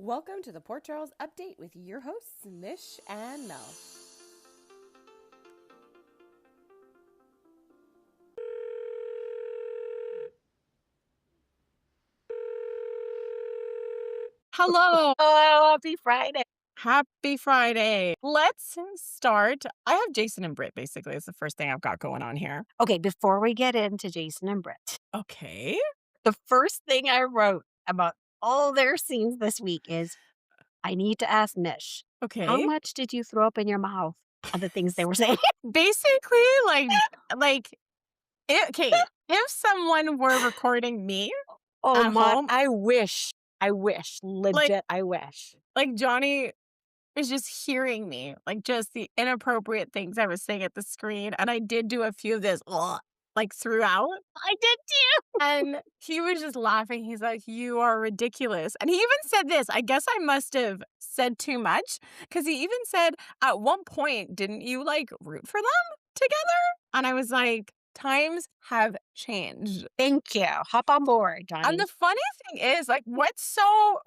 Welcome to the Port Charles Update with your hosts, Mish and Mel. Hello. Oh, happy Friday. Happy Friday. Let's start. I have Jason and Britt, basically. It's the first thing I've got going on here. Okay, before we get into Jason and Britt, Okay. the first thing I wrote about all their scenes this week is I need to ask Mish, how Okay. much did you throw up in your mouth of the things they were saying? Basically, okay, if someone were recording me Oh at my, home, I wish, like legit, I wish. Johnny is just hearing me, like just the inappropriate things I was saying at the screen. And I did do a few of this like throughout. I did too. And he was just laughing. He's like, "You are ridiculous." And he even said this. I guess I must have said too much because he even said, at one point, didn't you like root for them together? And I was like, times have changed. Thank you. Hop on board, And Johnny. the funny thing is, like, what's so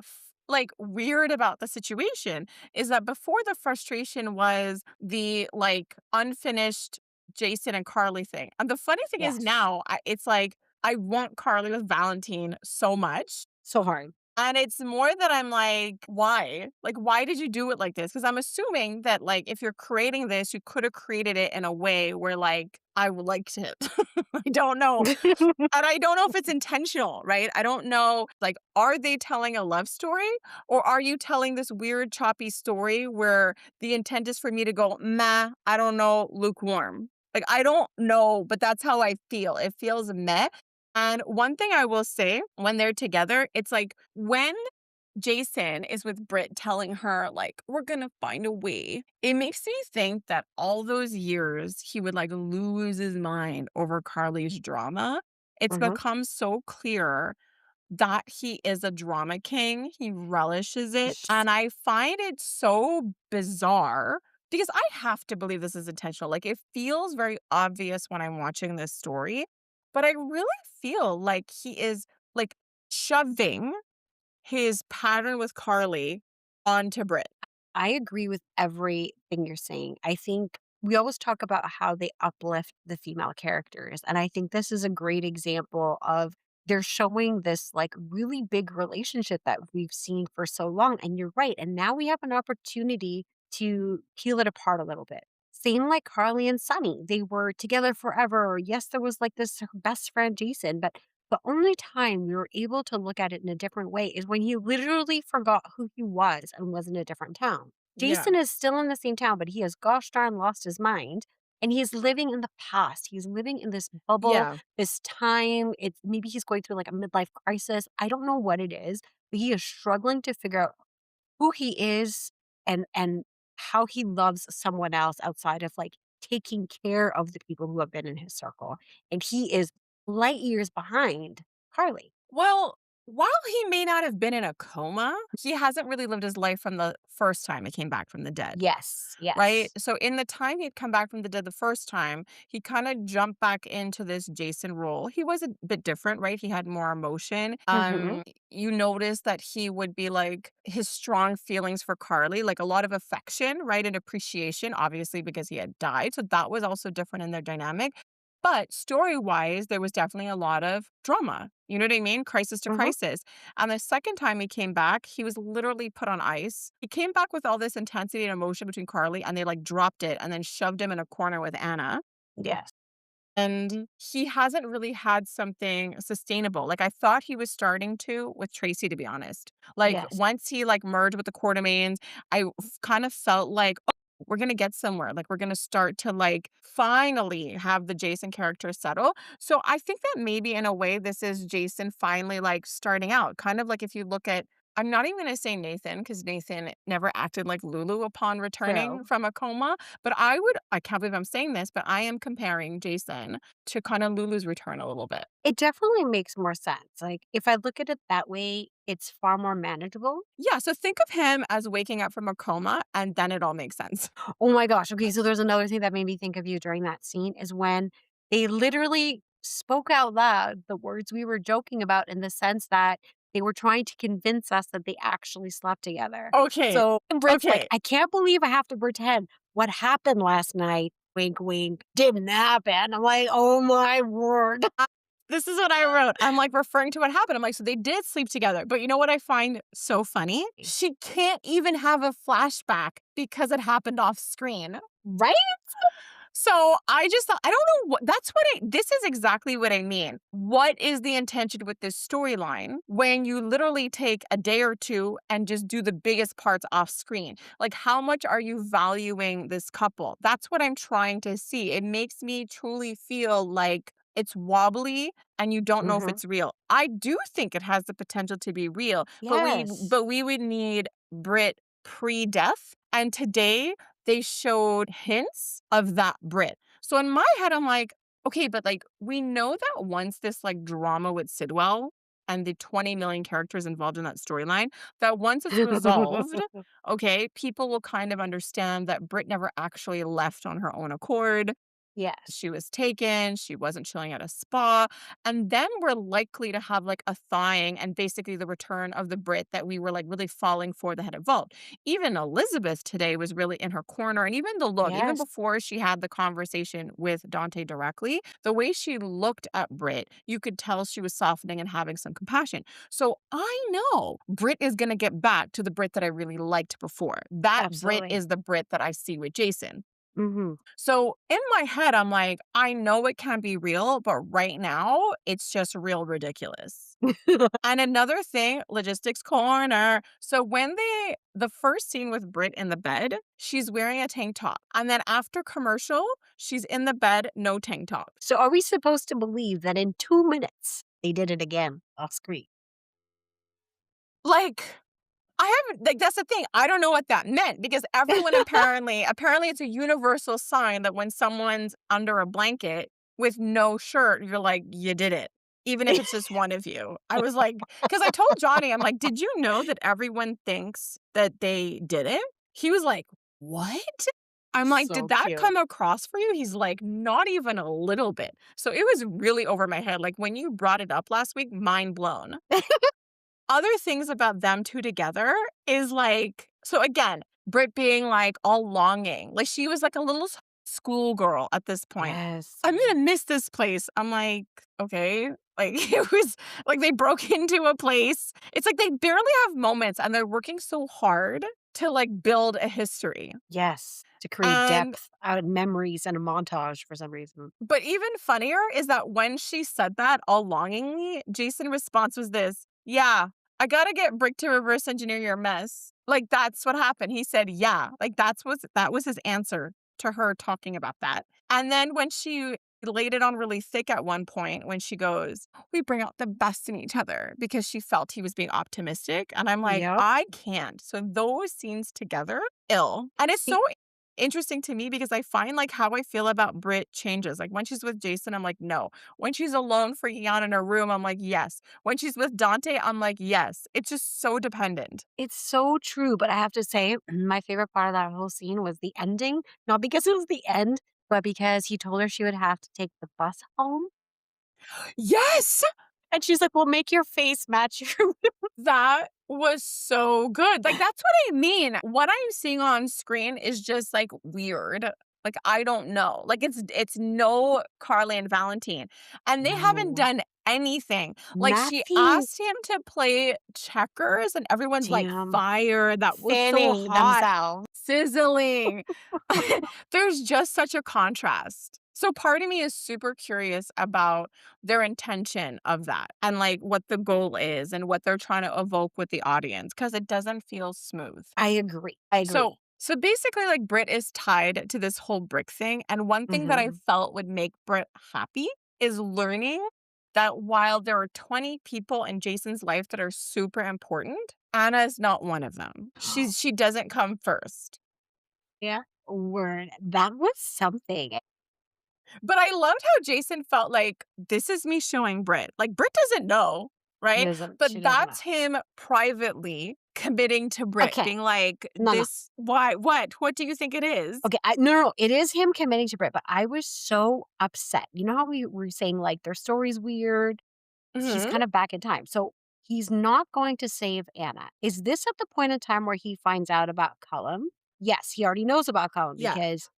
weird about the situation is that before the frustration was the like unfinished Jason and Carly thing. And the funny thing is Yes. now it's like I want Carly with Valentine so much. So hard. And it's more that I'm like, why? Like, why did you do it like this? Because I'm assuming that, like, if you're creating this, you could have created it in a way where, like, I liked it. I don't know. And I don't know if it's intentional, right? I don't know, like, are they telling a love story or are you telling this weird choppy story where the intent is for me to go, "Meh, I don't know, lukewarm." Like, I don't know, but that's how I feel. It feels meh. And one thing I will say when they're together, it's like when Jason is with Britt telling her, like, "We're gonna find a way." It makes me think that all those years he would, like, lose his mind over Carly's drama. It's Hmm. become so clear that he is a drama king. He relishes it, Yes. and I find it so bizarre because I have to believe this is intentional. Like, it feels very obvious when I'm watching this story, but I really feel like he is, like, shoving his pattern with Carly onto Britt. I agree with everything you're saying. I think we always talk about how they uplift the female characters. And I think this is a great example of they're showing this like really big relationship that we've seen for so long. And you're right. And now we have an opportunity to peel it apart a little bit. Same like Carly and Sunny. They were together forever. Yes, there was like this her best friend, Jason, but the only time we were able to look at it in a different way is when he literally forgot who he was and was in a different town. Yeah. Jason is still in the same town, but he has gosh darn lost his mind. And he is living in the past. He's living in this bubble, Yeah. this time. It's maybe he's going through like a midlife crisis. I don't know what it is, but he is struggling to figure out who he is and how he loves someone else outside of like taking care of the people who have been in his circle. And he is light years behind Carly. Well, while he may not have been in a coma, he hasn't really lived his life from the first time he came back from the dead. Yes, Right? yes. So in the time he'd come back from the dead the first time, he kinda jumped back into this Jason role. He was a bit different, right? He had more emotion. Hmm. You notice that he would be like his strong feelings for Carly, like a lot of affection, right? And appreciation, obviously, because he had died. So that was also different in their dynamic. But story-wise, there was definitely a lot of drama. You know what I mean? Crisis to Hmm. crisis. And the second time he came back, he was literally put on ice. He came back with all this intensity and emotion between Carly, and they like dropped it and then shoved him in a corner with Anna. Yes, And he hasn't really had something sustainable. Like I thought he was starting to with Tracy, to be honest. Like yes. once he like merged with the Quartermains, kind of felt like, oh, we're gonna get somewhere. Like we're gonna start to like finally have the Jason character settle. So I think that maybe in a way this is Jason finally like starting out. Kind of like if you look at I'm not even gonna say Nathan because Nathan never acted like Lulu upon returning True. from a coma. But I can't believe I'm saying this, but I am comparing Jason to kinda Lulu's return a little bit. It definitely makes more sense. Like if I look at it that way, it's far more manageable. Yeah, so think of him as waking up from a coma, and then it all makes sense. Oh my gosh. Okay, so there's another thing that made me think of you during that scene is when they literally spoke out loud the words we were joking about in the sense that They were trying to convince us that they actually slept together. Okay. So and Britt's like, Okay. "I can't believe I have to pretend what happened last night, wink, wink, didn't happen." I'm like, "Oh my word." This is what I wrote. I'm like referring to what happened. I'm like, so they did sleep together. But you know what I find so funny? She can't even have a flashback because it happened off screen. Right? So I just thought, I don't know what this is exactly what I mean. What is the intention with this storyline when you literally take a day or two and just do the biggest parts off screen? Like, how much are you valuing this couple? That's what I'm trying to see. It makes me truly feel like it's wobbly and you don't know if Mhm. it's real. I do think it has the potential to be real, Yes. but we would need Brit pre-death. And today they showed hints of that Brit. So in my head, I'm like, okay, but like we know that once this like drama with Sidwell and the 20 million characters involved in that storyline, that once it's resolved, okay, people will kind of understand that Brit never actually left on her own accord. Yes. She was taken, she wasn't chilling at a spa, and then we're likely to have, like, a thawing and basically the return of the Brit that we were, like, really falling for that had evolved. Even Elizabeth today was really in her corner, and even the look, even Yes. before she had the conversation with Dante directly, the way she looked at Brit, you could tell she was softening and having some compassion. So I know Brit is gonna get back to the Brit that I really liked before. That Brit Absolutely. is the Brit that I see with Jason. Mhm. So in my head, I'm like, I know it can be real, but right now it's just real ridiculous. And another thing, logistics corner. So the first scene with Britt in the bed, she's wearing a tank top. And then after commercial, she's in the bed, no tank top. So are we supposed to believe that in 2 minutes they did it again off screen? Like, I haven't like that's the thing. I don't know what that meant because everyone apparently it's a universal sign that when someone's under a blanket with no shirt, you're like, you did it. Even if it's just one of you. I was like, because I told Johnny, I'm like, did you know that everyone thinks that they did it? He was like, what? I'm like, did So that cute. come across for you? He's like, not even a little bit. So it was really over my head. Like when you brought it up last week, mind blown. Other things about them 2 together is, like so again, Brit being, like, all longing, like, she was like a little schoolgirl at this point. Yes. "I'm gonna miss this place." I'm like, "Okay." Like, it was like they broke into a place. It's like they barely have moments, and they're working so hard to, like, build a history. Yes. To create And depth out of memories and a montage for some reason. but even funnier is that when she said that all longingly, Jason's response was this, "Yeah, I gotta get Brick to reverse engineer your mess." Like, that's what happened. He said, "Yeah." Like, that was his answer to her talking about that. And then when she laid it on really thick at one point, when she goes, "We bring out the best in each other," because she felt he was being optimistic. And I'm like, Yep. I can't. So those scenes together, ill. And it's so interesting to me because I find like how I feel about Brit changes. Like when she's with Jason, I'm like, no. When she's alone freaking out in her room, I'm like, yes. When she's with Dante, I'm like, yes. It's just so dependent. It's so true, but I have to say, my favorite part of that whole scene was the ending. Not because it was the end, but because he told her she would have to take the bus home. Yes! And she's like, "Well, make your face match your." That was so good. Like, that's what I mean. What I'm seeing on screen is just, like, weird. Like, I don't know. Like, it's no Carly and Valentine, and they haven't No. done anything. Like, she Nothing. asked him to play checkers, and everyone's like, Damn. "Fire, that was so Fanning hot, themselves. sizzling." There's just such a contrast. So part of me is super curious about their intention of that and like what the goal is and what they're trying to evoke with the audience because it doesn't feel smooth. I agree. I So agree. so basically like Brit is tied to this whole brick thing and one thing that I Mhm. felt would make Brit happy is learning that while there are 20 people in Jason's life that are super important, Anna is not one of them. She doesn't come first. Yeah. Word. That was something. But I loved how Jason felt like, "This is me showing Britt." Like, Britt doesn't know, right? She But doesn't know. that's him privately committing to Britt, Okay. being like, No, no. "This why what? What do you think it is?" Okay, no, no, no, it is him committing to Brit, but I was so upset. You know how we were saying, like, their story's weird? She's Mhm. kind of back in time. So, he's not going to save Anna. Is this at the point in time where he finds out about Cullum? Yes, he already knows about Cullum Yeah. because,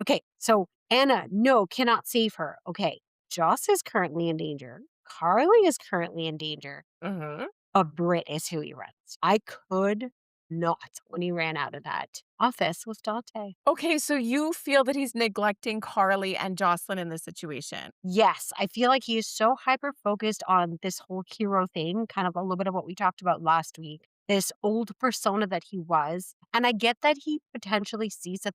okay, so Anna, no, cannot save her. Okay, Joss is currently in danger. Carly is currently in danger. Mhm. A Brit is who he runs. I could not when he ran out of that office with Dante. Okay, so you feel that he's neglecting Carly and Jocelyn in this situation. Yes, I feel like he is so hyper focused on this whole hero thing, kind of a little bit of what we talked about last week, this old persona that he was. And I get that he potentially sees that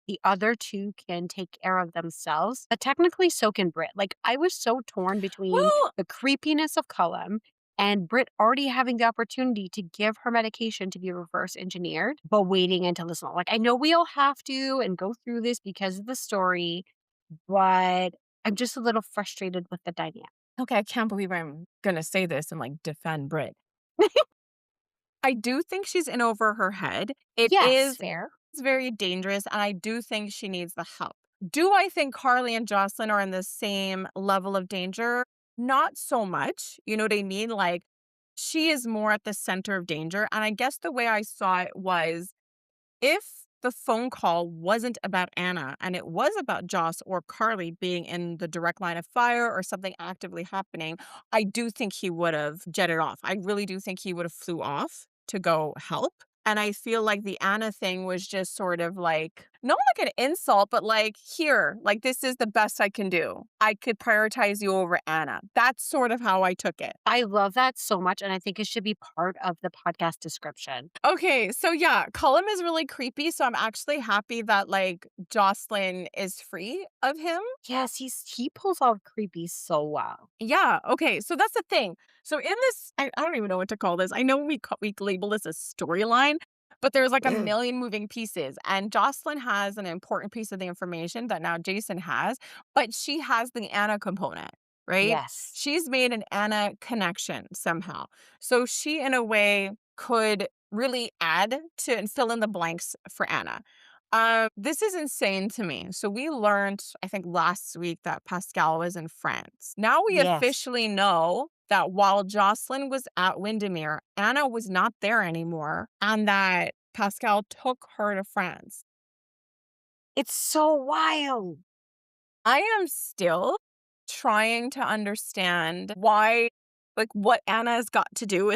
the other two can take care of themselves, but technically so can Brit. Like, I was so torn between Well, the creepiness of Cullum and Brit already having the opportunity to give her medication to be reverse engineered, but waiting until this moment. Like, I know we all have to and go through this because of the story, but I'm just a little frustrated with the dynamic. okay, I can't believe I'm gonna say this and like defend Brit. I do think she's in over her head. It Yes, is fair. very dangerous, and I do think she needs the help. Do I think Carly and Jocelyn are in the same level of danger? Not so much. You know what I mean? Like, she is more at the center of danger. And I guess the way I saw it was if the phone call wasn't about Anna and it was about Joss or Carly being in the direct line of fire or something actively happening, I do think he would have jetted off. I really do think he would have flew off to go help. And I feel like the Anna thing was just sort of like, not like an insult, but like, here, like, this is the best I can do. I could prioritize you over Anna. That's sort of how I took it. I love that so much, and I think it should be part of the podcast description. Okay, so yeah, Cullum is really creepy, so I'm actually happy that, like, Jocelyn is free of him. Yes, he pulls off creepy so well. Yeah, okay, so that's the thing. So in this I don't even know what to call this. I know we label this a storyline, but there's, like, a million moving pieces, and Jocelyn has an important piece of the information that now Jason has, but she has the Anna component, right? Yes. She's made an Anna connection somehow. So she, in a way, could really add to and fill in the blanks for Anna. This is insane to me. So we learned, I think last week, that Pascal was in France. Now we Yes. officially know that while Jocelyn was at Windermere, Anna was not there anymore, and that Pascal took her to France. It's so wild. I am still trying to understand why, like, what Anna's got Oh, to do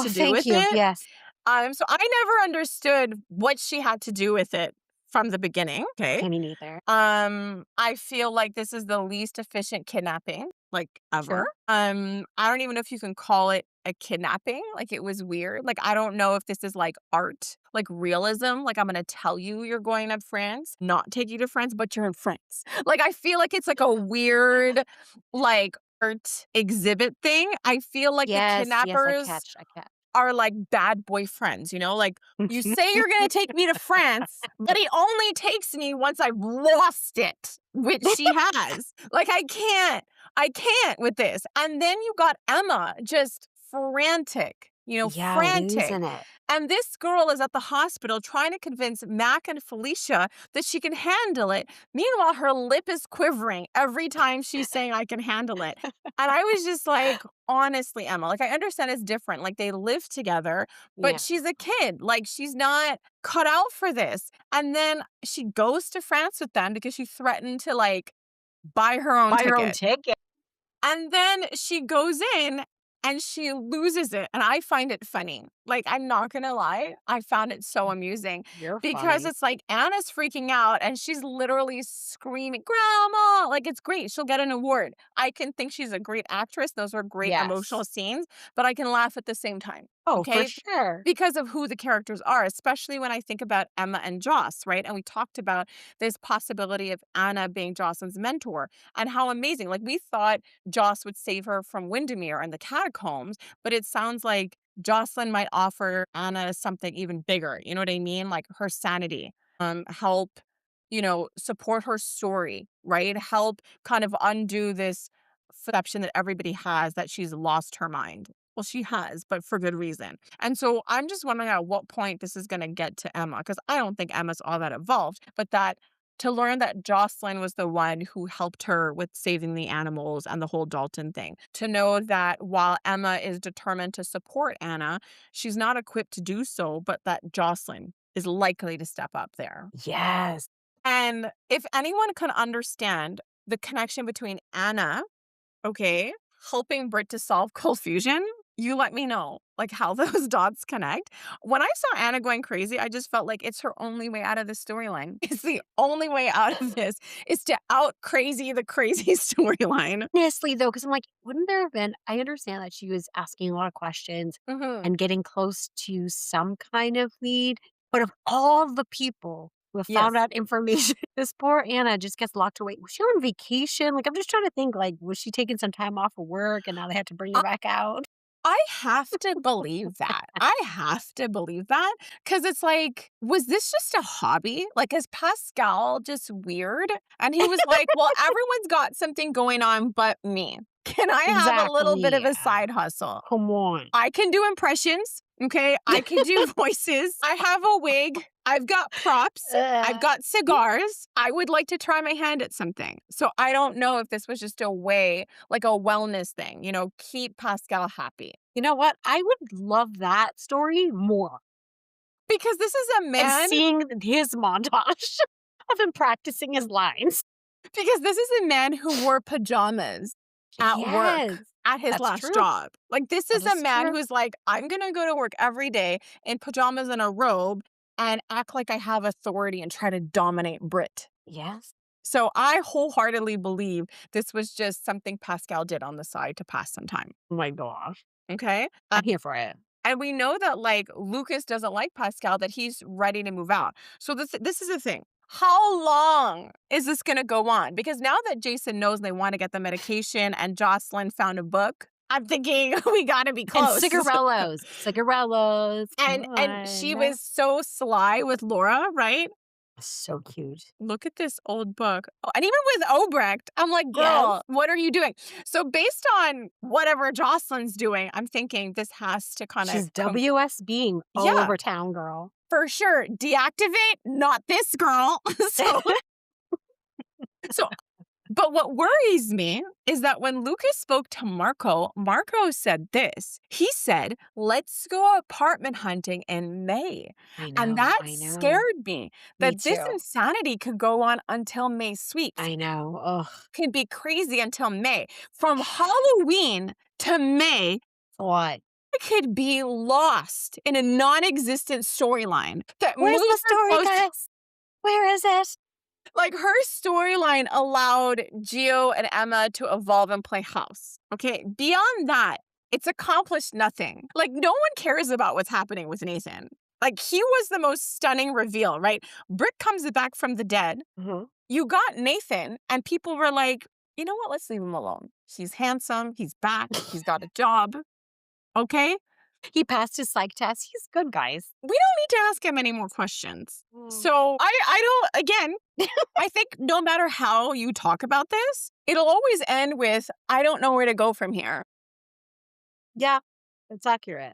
thank with you. it. Yes. So I never understood what she had to do with it from the beginning. Okay. I mean, either. I feel like this is the least efficient kidnapping, like, ever. Sure. I don't even know if you can call it a kidnapping. Like, it was weird. Like, I don't know if this is like art, like realism. Like, I'm gonna tell you you're going to France, not take you to France, but you're in France. Like, I feel like it's like a weird, like, art exhibit thing. I feel like the Yes, yes, kidnappers I catch. are like bad boyfriends, you know? Like, you say you're gonna take me to France, but he only takes me once I've lost it, which she has. Like, I can't with this. And then you got Emma just frantic, Yeah, frantic. losing it. And this girl is at the hospital trying to convince Mac and Felicia that she can handle it. Meanwhile, her lip is quivering every time she's saying, I can handle it. And I was just like, honestly, Emma, like, I understand it's different. Like, they live together, but Yeah. she's a kid. Like, she's not cut out for this. And then she goes to France with them because she threatened to, like, buy her own Buy your own ticket. ticket. And then she goes in and she loses it. And I find it funny. Like, I'm not gonna lie, I found it so amusing You're because funny. it's like Anna's freaking out and she's literally screaming, Grandma! Like, it's great. She'll get an award. I can think she's a great actress. Those are great emotional Yes. scenes, but I can laugh at the same time. Oh, for Okay? sure. Because of who the characters are, especially when I think about Emma and Joss, right? And we talked about this possibility of Anna being Jocelyn's mentor and how amazing. Like, we thought Joss would save her from Windermere and the catacombs, but it sounds like Jocelyn might offer Anna something even bigger. You know what I mean? Like, her sanity, help, support her story, right? Help kind of undo this perception that everybody has that she's lost her mind. Well, she has, but for good reason. And so I'm just wondering at what point this is going to get to Emma, because I don't think Emma's all that evolved, but that to learn that Jocelyn was the one who helped her with saving the animals and the whole Dalton thing. To know that while Emma is determined to support Anna, she's not equipped to do so, but that Jocelyn is likely to step up there. Yes. And if anyone can understand the connection between Anna, okay, helping Britt to solve cold fusion, you let me know, like, how those dots connect. When I saw Anna going crazy, I just felt like it's her only way out of this storyline. It's the only way out of this is to out crazy the crazy storyline. Honestly, though, because I'm like, wouldn't there have been I understand that she was asking a lot of questions Mhm. and getting close to some kind of lead, but of all the people who have Yes. found out information, this poor Anna just gets locked away. Was she on vacation? Like, I'm just trying to think, like, was she taking some time off of work and now they had to bring her back out? I have to believe that. I have to believe that because it's like, was this just a hobby? Like, is Pascal just weird? And he was like, well, everyone's got something going on but me. Can I have a little bit of Exactly. a side hustle? Come on. I can do impressions. Okay. I can do voices. I have a wig. I've got props. I've got cigars. I would like to try my hand at something. So I don't know if this was just a way, like a wellness thing, keep Pascal happy. You know what? I would love that story more. Because this is a And man, seeing his montage of him practicing his lines. because this is a man who wore pajamas at Yes, work at his that's last true. job. Like, this is That a is man true. who's like, I'm going to go to work every day in pajamas and a robe and act like I have authority and try to dominate Britt. Yes. So I wholeheartedly believe this was just something Pascal did on the side to pass some time. Oh my gosh. Okay. I'm here for it. And we know that, like, Lucas doesn't like Pascal, that he's ready to move out. So this is the thing. How long is this going to go on? Because now that Jason knows they want to get the medication and Jocelyn found a book, I'm thinking we got to be And close. cigarellos. Cigarellos. Come And she on. was so sly with Laura, right? So cute. Look at this old book. Oh, and even with Obrecht, I'm like, girl, what are you doing? So based on whatever Jocelyn's doing, I'm thinking this has to kind She's of WSBing all Yeah. over town, girl. for sure deactivate, not this girl. so but what worries me is that when Lucas spoke to Marco said this. He said, let's go apartment hunting in May. I know. And that I know. scared me, Me that this too. insanity could go on until May sweeps. I know. Ugh. Could be crazy until May. From Halloween to May, What? I could be lost in a non-existent storyline that Where's moves the story, her close. guys? Where is it? Like, her storyline allowed Gio and Emma to evolve and play house. Okay. Beyond that, it's accomplished nothing. Like, no one cares about what's happening with Nathan. Like, he was the most stunning reveal, right? Britt comes back from the dead. Mm-hmm. You got Nathan, and people were like, you know what? Let's leave him alone. He's handsome. He's back. He's got a job. Okay. He passed his psych test. He's good, guys. We don't need to ask him any more questions. So I don't, again, I think no matter how you talk about this, it'll always end with, I don't know where to go from here. Yeah, it's accurate.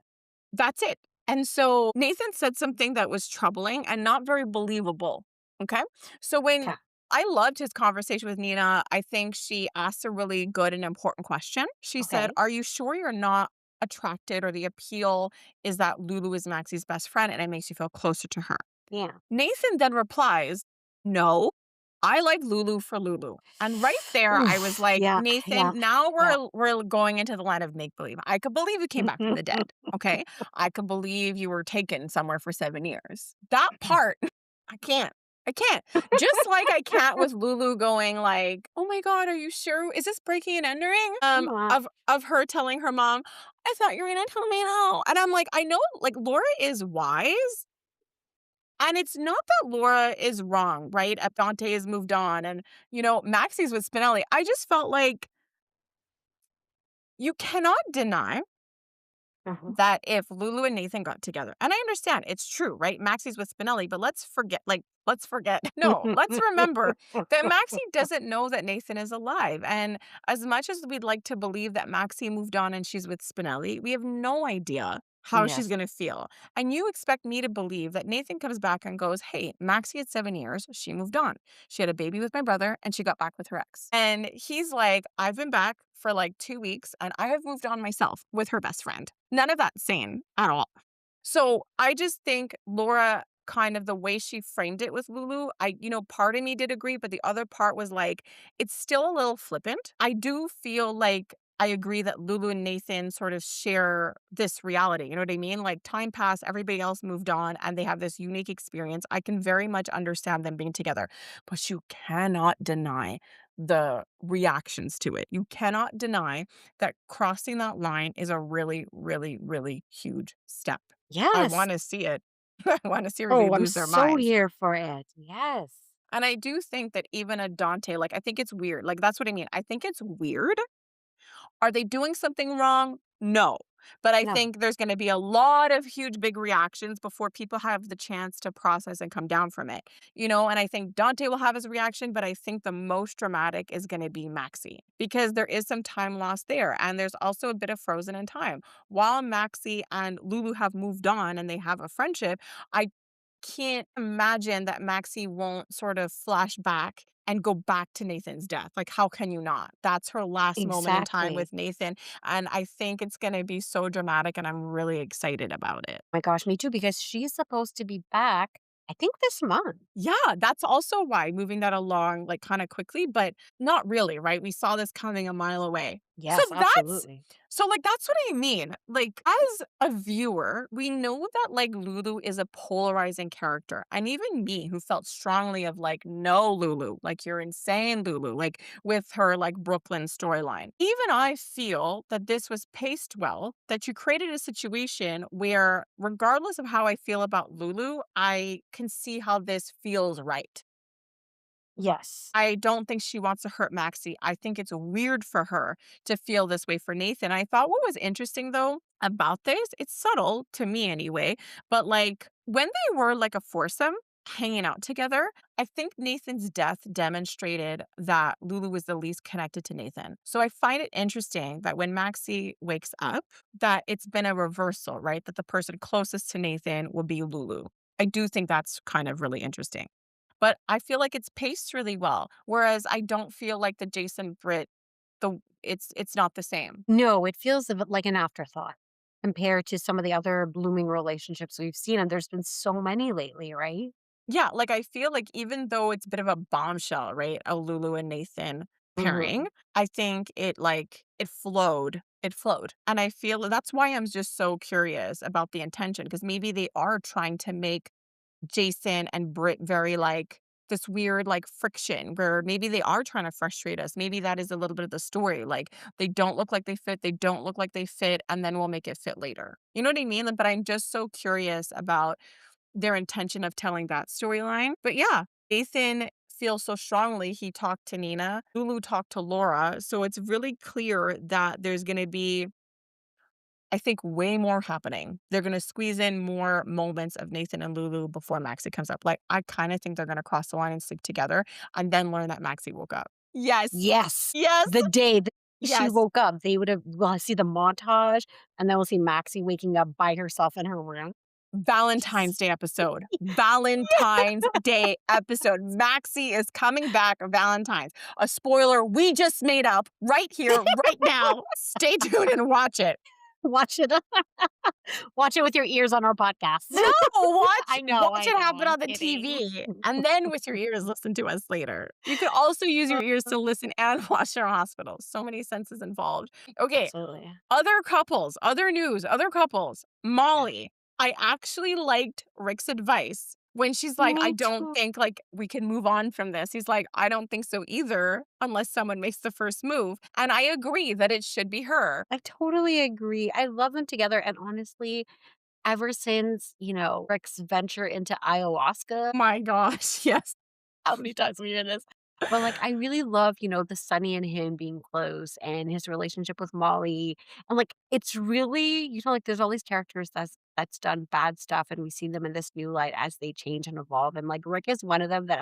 That's it. And so Nathan said something that was troubling and not very believable. Okay. So when Okay. I loved his conversation with Nina, I think she asked a really good and important question. She said, Okay. are you sure you're not attracted, or the appeal is that Lulu is Maxie's best friend and it makes you feel closer to her? Yeah. Nathan then replies, no, I like Lulu for Lulu. And right there, I was like, Yeah, Nathan, yeah, now yeah. we're going into the land of make-believe. I could believe you came back from the dead, okay? I could believe you were taken somewhere for 7 years. That part, I can't. Just like I can't with Lulu going like, oh my God, are you sure? Is this breaking and entering? Wow. Of her telling her mom, I thought you were gonna tell me how. And I'm like, I know, like, Laura is wise. And it's not that Laura is wrong, right? Dante has moved on and, Maxie's with Spinelli. I just felt like you cannot deny Mhm. that if Lulu and Nathan got together, and I understand it's true, right? Maxie's with Spinelli, but let's forget. No, let's remember that Maxie doesn't know that Nathan is alive. And as much as we'd like to believe that Maxie moved on and she's with Spinelli, we have no idea how she's Yes. gonna feel. And you expect me to believe that Nathan comes back and goes, "Hey, Maxie had 7 years, she moved on. She had a baby with my brother and she got back with her ex." And he's like, "I've been back for like 2 weeks and I have moved on myself with her best friend." None of that's sane at all. So I just think Laura kind of the way she framed it with Lulu, part of me did agree, but the other part was like, it's still a little flippant. I do feel like I agree that Lulu and Nathan sort of share this reality. You know what I mean? Like time passed, everybody else moved on, and they have this unique experience. I can very much understand them being together, but you cannot deny the reactions to it. You cannot deny that crossing that line is a really, really, really huge step. I Yes. wanna see it. I wanna see everybody Oh, I'm lose their so minds. here for it. Yes. And I do think that even a Dante, like, I think it's weird. Like, that's what I mean. I think it's weird. Are they doing something wrong? No. But I No. think there's gonna be a lot of huge, big reactions before people have the chance to process and come down from it, And I think Dante will have his reaction, but I think the most dramatic is gonna be Maxie because there is some time lost there. And there's also a bit of frozen in time. While Maxie and Lulu have moved on and they have a friendship, I can't imagine that Maxie won't sort of flash back and go back to Nathan's death. Like, how can you not? That's her last moment in time Exactly. with Nathan. And I think it's going to be so dramatic, and I'm really excited about it. My gosh, me too, because she's supposed to be back, I think this month. Yeah, that's also why moving that along like kind of quickly, but not really, right? We saw this coming a mile away. So Yes, that's absolutely. that's what I mean. Like as a viewer, we know that like Lulu is a polarizing character. And even me who felt strongly of like no Lulu, like you're insane Lulu, like with her like Brooklyn storyline. Even I feel that this was paced well, that you created a situation where regardless of how I feel about Lulu, I can see how this feels right. Yes. I don't think she wants to hurt Maxie. I think it's weird for her to feel this way for Nathan. I thought what was interesting though about this, it's subtle to me anyway, but like when they were like a foursome hanging out together, I think Nathan's death demonstrated that Lulu was the least connected to Nathan. So I find it interesting that when Maxie wakes up, that it's been a reversal, right? That the person closest to Nathan will be Lulu. I do think that's kind of really interesting. But I feel like it's paced really well, whereas I don't feel like the Jason Britt it's not the same. No, it feels a bit like an afterthought compared to some of the other blooming relationships we've seen, and there's been so many lately, right? Yeah, like, I feel like even though it's a bit of a bombshell, right, a Lulu and Nathan Mhm. pairing, I think it flowed. It flowed, and I feel that's why I'm just so curious about the intention because maybe they are trying to make Jason and Britt very, like, this weird, like, friction where maybe they are trying to frustrate us. Maybe that is a little bit of the story, like, they don't look like they don't look like they fit, and then we'll make it fit later. You know what I mean? But I'm just so curious about their intention of telling that storyline. But yeah, Nathan feels so strongly he talked to Nina. Lulu talked to Laura. So it's really clear that there's going to be, I think, way more happening. They're going to squeeze in more moments of Nathan and Lulu before Maxie comes up. Like, I kind of think they're going to cross the line and sleep together and then learn that Maxie woke up. Yes. Yes. Yes. The day she Yes. woke up, they would have we'll see the montage, and then we'll see Maxie waking up by herself in her room. Yes. Valentine's Day episode. Yeah. Valentine's Day episode. Maxie is coming back Valentine's. A spoiler we just made up right here, right now. Stay tuned and watch it. Watch it. Watch it with your ears on our podcast. No, watch watch I it know, happen I'm on the kidding. TV and then with your ears listen to us later. You could also use your ears to listen and watch our hospital. So many senses involved. Okay, Absolutely. other couples, other news, other couples. Molly, I actually liked Rick's advice when she's like, "I Me don't too. think, like, we can move on from this." He's like, "I don't think so either, unless someone makes the first move." And I agree that it should be her. I totally agree. I love them together, and honestly, ever since, Rick's venture into ayahuasca, My gosh, yes. how many times we hear this? But, like, I really love, the Sunny and him being close and his relationship with Molly. And, like, it's really, like, there's all these characters that's done bad stuff, and we see them in this new light as they change and evolve. And, like, Rick is one of them that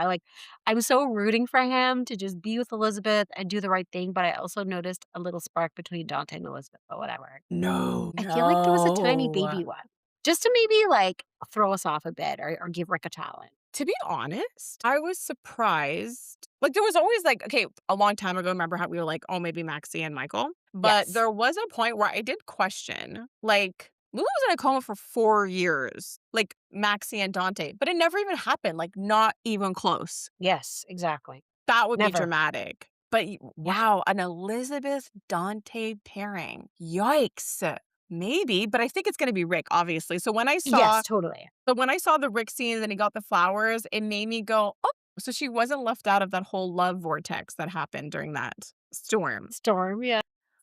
I'm so rooting for him to just be with Elizabeth and do the right thing. But I also noticed a little spark between Dante and Elizabeth, but whatever. No, I feel like there was a tiny no. baby one. Just to maybe, like, throw us off a bit or give Rick a challenge. To be honest, I was surprised. Like, there was always like, okay, a long time ago, remember how we were like, oh, maybe Maxie and Michael? But Yes. there was a point where I did question, like, Lulu was in a coma for 4 years, like Maxie and Dante, but it never even happened, like, not even close. Yes, exactly. That would be Never. dramatic. But Yeah. wow, an Elizabeth Dante pairing. Yikes. Maybe, but I think it's going to be Rick, obviously. Yes, totally. So when I saw the Rick scene and he got the flowers, it made me go, "Oh, so she wasn't left out of that whole love vortex that happened during that storm." Storm, yeah.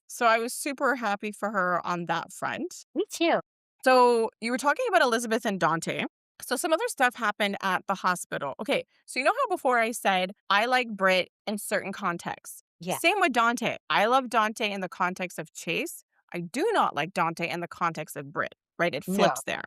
So I was super happy for her on that front. Me too. So you were talking about Elizabeth and Dante. So some other stuff happened at the hospital. Okay, so you know how before I said I like Britt in certain contexts. Yes. Same with Dante. I love Dante in the context of Chase. I do not like Dante in the context of Britt, right? It No. flips there.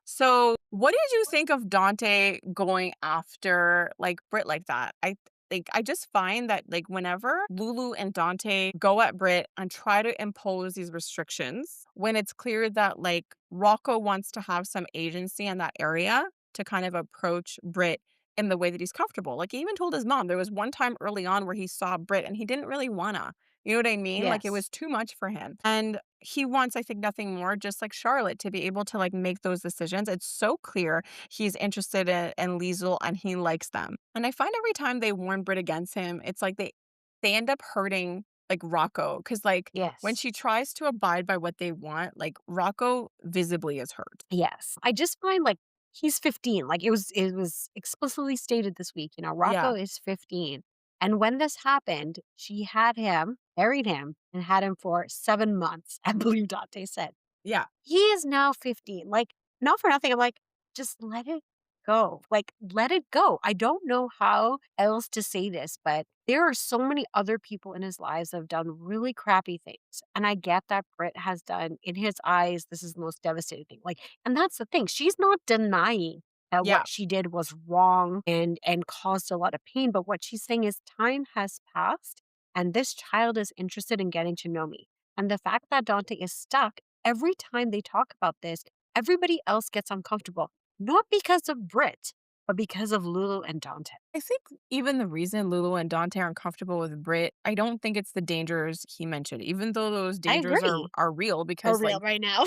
So, what did you think of Dante going after, like, Britt like that? I just find that, like, whenever Lulu and Dante go at Britt and try to impose these restrictions, when it's clear that, like, Rocco wants to have some agency in that area to kind of approach Britt in the way that he's comfortable. Like, he even told his mom there was one time early on where he saw Britt and he didn't really wanna. You know what I mean? Like, it Yes. was too much for him. And he wants, I think, nothing more, just like Charlotte, to be able to, like, make those decisions. It's so clear he's interested in Liesel and he likes them. And I find every time they warn Brit against him, it's like they end up hurting, like, Rocco. Because, like, when Yes. she tries to abide by what they want, like, Rocco visibly is hurt. Yes. I just find, like, he's 15. Like, it was explicitly stated this week, Yeah, Rocco is 15. And when this happened, she had him, married him, and had him for 7 months, I believe Dante said. yeah, He is now 15. Like, not for nothing, I'm like, "Just let it go." Like, let it go. I don't know how else to say this, but there are so many other people in his lives that have done really crappy things, and I get that Britt has done in his eyes, this is the most devastating thing. Like, and that's the thing, she's not denying that yeah. what she did was wrong and caused a lot of pain, but what she's saying is time has passed, and this child is interested in getting to know me. And the fact that Dante is stuck every time they talk about this, everybody else gets uncomfortable, not because of Brit, but because of Lulu and Dante. I think even the reason Lulu and Dante are uncomfortable with Brit, I don't think it's the dangers he mentioned, even though those I dangers agree. are real For because, like, real right now.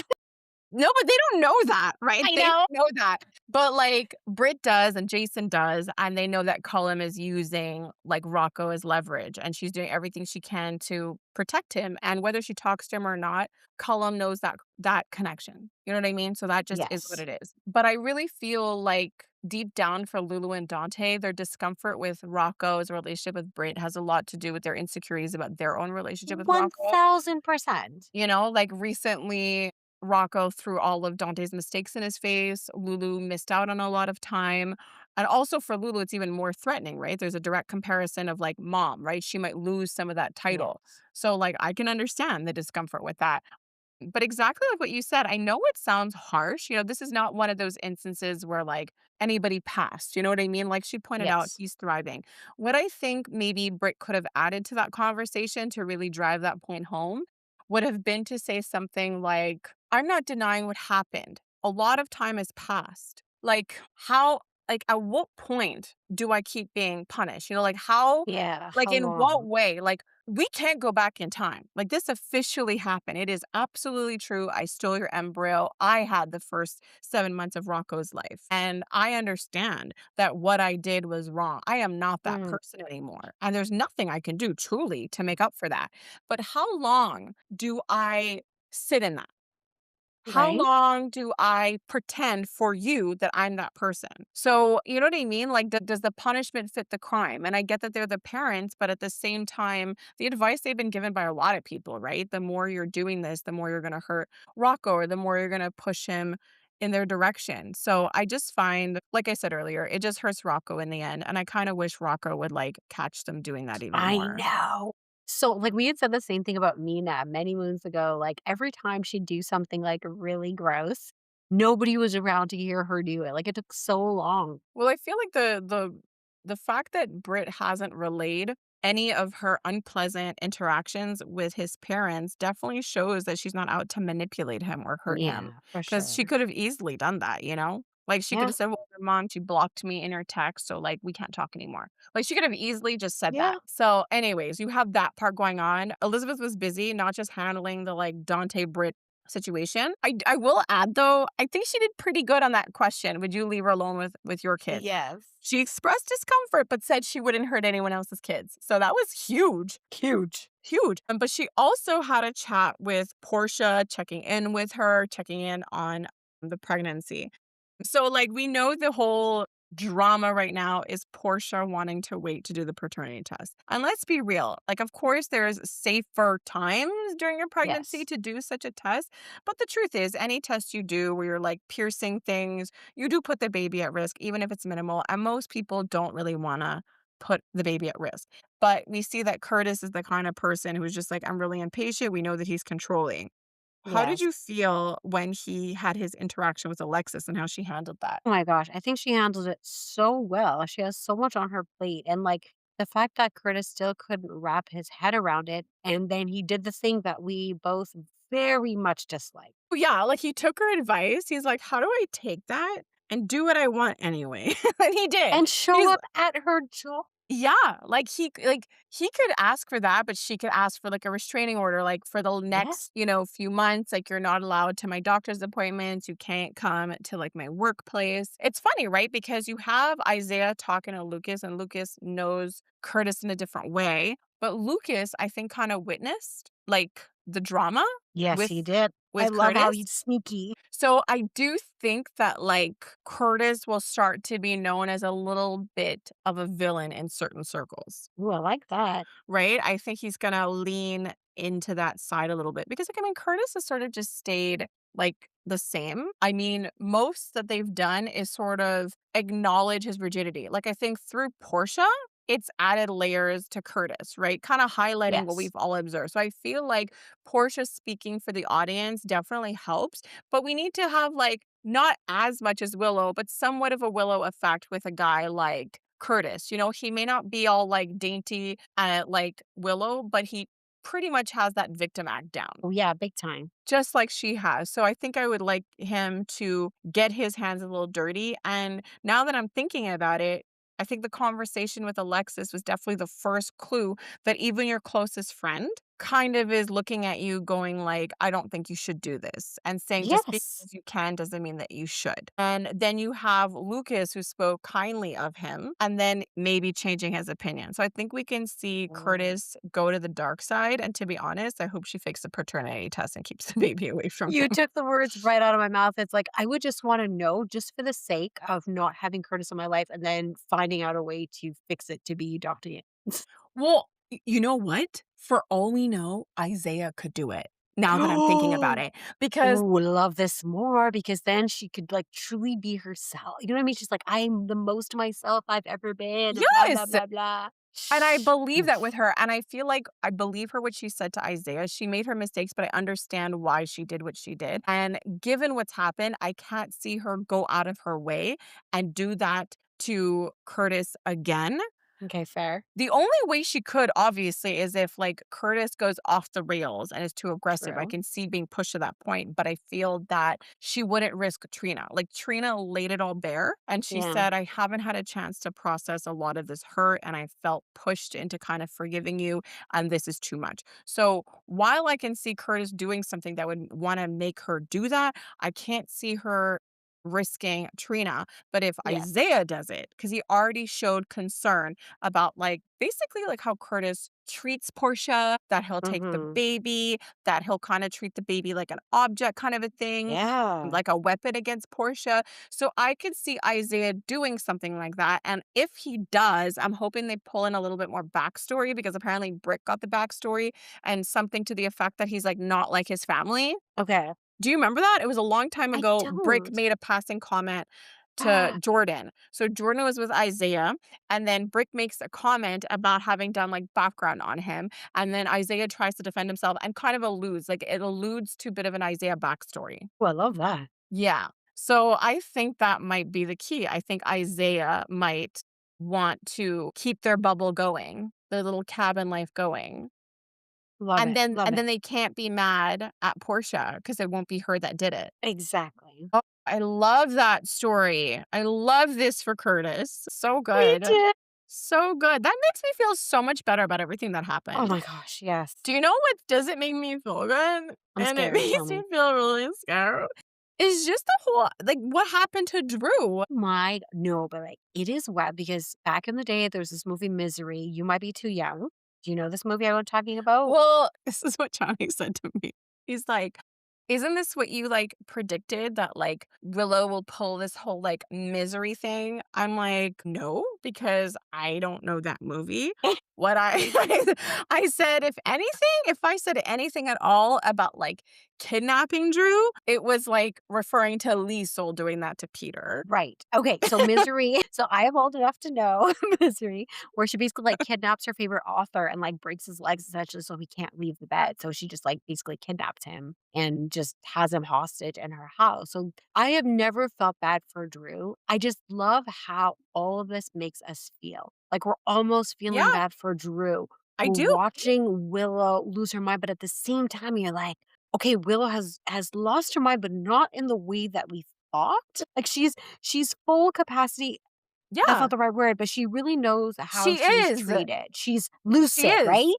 no, but they don't know that, right? I They know. don't know that. But, like, Britt does and Jason does, and they know that Cullum is using, like, Rocco as leverage, and she's doing everything she can to protect him, and whether she talks to him or not, Cullum knows that connection. You know what I mean? So that just is what Yes. it is. But I really feel like deep down for Lulu and Dante, their discomfort with Rocco's relationship with Britt has a lot to do with their insecurities about their own relationship with Rocco. 1000%. Like recently, Rocco threw all of Dante's mistakes in his face. Lulu missed out on a lot of time. And also for Lulu, it's even more threatening, right? There's a direct comparison of like mom, right? She might lose some of that title. Yes. So, like, I can understand the discomfort with that. But exactly like what you said, I know it sounds harsh. This is not one of those instances where like anybody passed. You know what I mean? Like she pointed out, Yes. he's thriving. What I think maybe Britt could have added to that conversation to really drive that point home would have been to say something like, I'm not denying what happened. A lot of time has passed. Like, at what point do I keep being punished? Yeah. Like, How in what long? way? Like, we can't go back in time. Like, this officially happened. It is absolutely true. I stole your embryo. I had the first 7 months of Rocco's life. And I understand that what I did was wrong. I am not that Mm, person anymore. And there's nothing I can do truly to make up for that. But how long do I sit in that? How right? long do I pretend for you that I'm that person? So, you know what I mean? Like, does the punishment fit the crime? And I get that they're the parents, but at the same time, the advice they've been given by a lot of people, right? The more you're doing this, the more you're going to hurt Rocco, or the more you're going to push him in their direction. So I just find, like I said earlier, it just hurts Rocco in the end. And I kind of wish Rocco would like catch them doing that even I more. know. So, like, we had said the same thing about Mina many moons ago. Like, every time she'd do something, like, really gross, nobody was around to hear her do it. Like, it took so long. Well, I feel like the fact that Britt hasn't relayed any of her unpleasant interactions with his parents definitely shows that she's not out to manipulate him or hurt him. Yeah, for Because she sure. could have easily done that, you know? Like she could Yeah. have said, well, your mom, she blocked me in her text, so like we can't talk anymore. Like she could have easily just said that. Yeah. So, anyways, you have that part going on. Elizabeth was busy, not just handling the like Dante Britt situation. I will add though, I think she did pretty good on that question. Would you leave her alone with your kids? Yes. She expressed discomfort, but said she wouldn't hurt anyone else's kids. So that was huge, Huge. huge. But she also had a chat with Portia, checking in with her, checking in on the pregnancy. So, like, we know the whole drama right now is Portia wanting to wait to do the paternity test. And let's be real. Like, of course, there's safer times during your pregnancy Yes. to do such a test. But the truth is, any test you do where you're like piercing things, you do put the baby at risk, even if it's minimal. And most people don't really want to put the baby at risk. But we see that Curtis is the kind of person who's just like, I'm really impatient. We know that he's controlling. How did Yes. you feel when he had his interaction with Alexis and how she handled that? Oh my gosh, I think she handled it so well. She has so much on her plate. And like the fact that Curtis still couldn't wrap his head around it. And then he did the thing that we both very much dislike Well, yeah, like, he took her advice. He's like, "How do I take that and do what I want anyway?" And he did. and show He's up at her job. yeah, he could ask for that, but she could ask for, like, a restraining order, like, for the Yes. next, few months, like, "You're not allowed to my doctor's appointments, you can't come to, like, my workplace." It's funny, right? Because you have Isaiah talking to Lucas, and Lucas knows Curtis in a different way, but Lucas, I think, kinda witnessed, like, the drama Yes, he with did. I love how Curtis. he's sneaky. So I do think that like Curtis will start to be known as a little bit of a villain in certain circles, Ooh, I like that. right? I think he's gonna lean into that side a little bit because like I mean Curtis has sort of just stayed like the same. I mean, most that they've done is sort of acknowledge his rigidity. Like I think through Portia, it's added layers to Curtis, right? Kind of highlighting what Yes. we've all observed. So I feel like Portia speaking for the audience definitely helps, but we need to have like not as much as Willow, but somewhat of a Willow effect with a guy like Curtis. He may not be all like dainty like Willow, but he pretty much has that victim act down, Oh, yeah, big time. just like she has. So I think I would like him to get his hands a little dirty. And now that I'm thinking about it, I think the conversation with Alexis was definitely the first clue that even your closest friend kind of is looking at you going like, I don't think you should do this. And saying just Yes. because you can doesn't mean that you should. And then you have Lucas who spoke kindly of him and then maybe changing his opinion. So I think we can see Oh. Curtis go to the dark side. And to be honest, I hope she fakes the paternity test and keeps the baby away from You him. took the words right out of my mouth. It's like, I would just wanna know just for the sake of not having Curtis in my life and then finding out a way to fix it to be Dr. Yan. Well, you know what? For all we know, Isaiah could do it. Now that I'm thinking about it, because Ooh, love this more because then she could, like, truly be herself. You know what I mean? She's like, "I'm the most myself I've ever been," and blah, blah, yes, blah, blah. and I believe that with Oof. her, and I feel like I believe her what she said to Isaiah. She made her mistakes, but I understand why she did what she did. And given what's happened, I can't see her go out of her way and do that to Curtis again. Okay, fair. The only way she could, obviously, is if, like, Curtis goes off the rails and is too aggressive. I True. can see being pushed to that point, but I feel that she wouldn't risk Trina. Like, Trina laid it all bare, and she Yeah. said, "I haven't had a chance to process a lot of this hurt, and I felt pushed into kind of forgiving you, and this is too much." So, while I can see Curtis doing something that would wanna make her do that, I can't see her risking Trina. But if Yes. Isaiah does it, because he already showed concern about like basically like how Curtis treats Portia, that he'll take the Mhm. baby, that he'll kind of treat the baby like an object kind of a thing, Yeah. like a weapon against Portia. So I could see Isaiah doing something like that. And if he does, I'm hoping they pull in a little bit more backstory because apparently Britt got the backstory and something to the effect that he's like not like his family. Okay. Do you remember that? It was a long time I ago. Brick don't. made a passing comment to Jordan. So Jordan was with Isaiah, and then Brick makes a comment about having done like background on him. And then Isaiah tries to defend himself and kind of alludes, like it alludes to a bit of an Isaiah backstory. Oh, I love that. Yeah. So I think that might be the key. I think Isaiah might want to keep their bubble going, their little cabin life going. Love And it. then Love and it. then they can't be mad at Portia because it won't be her that did it. Exactly. Oh, I love that story. I love this for Curtis. So Me good. too. So good. That makes me feel so much better about everything that Oh happened. my gosh, yes. Do you know what doesn't make me feel good? I'm And it scared. Tell makes me me. feel really scared. It's just the whole, like, what happened to Drew? My no, but like it is wet because back in the day there's this movie Misery. You might be too young. Do you know this movie I'm talking about? Well, this is what Johnny said to me. He's like, "Isn't this what you, like, predicted that, like, Willow will pull this whole, like, misery thing?" I'm like, "No, because I don't know that movie." What I I said, if I said anything at all about, like, kidnapping Drew, it was, like, referring to Liesel doing that to Peter. Right. Okay. So Misery. So I am old enough to know Misery, where she basically like kidnaps her favorite author and like breaks his legs essentially so he can't leave the bed. So she just like basically kidnaps him and just has him hostage in her house. So I have never felt bad for Drew. I just love how all of this makes us feel. Like we're almost feeling Yeah, bad for Drew. I We're do. watching Willow lose her mind, but at the same time, you're like, okay, Willow has lost her mind, but not in the way that we thought. Like she's full capacity. That's Yeah, not the right word, but she really knows how she she's is. treated. She's She lucid, is. right?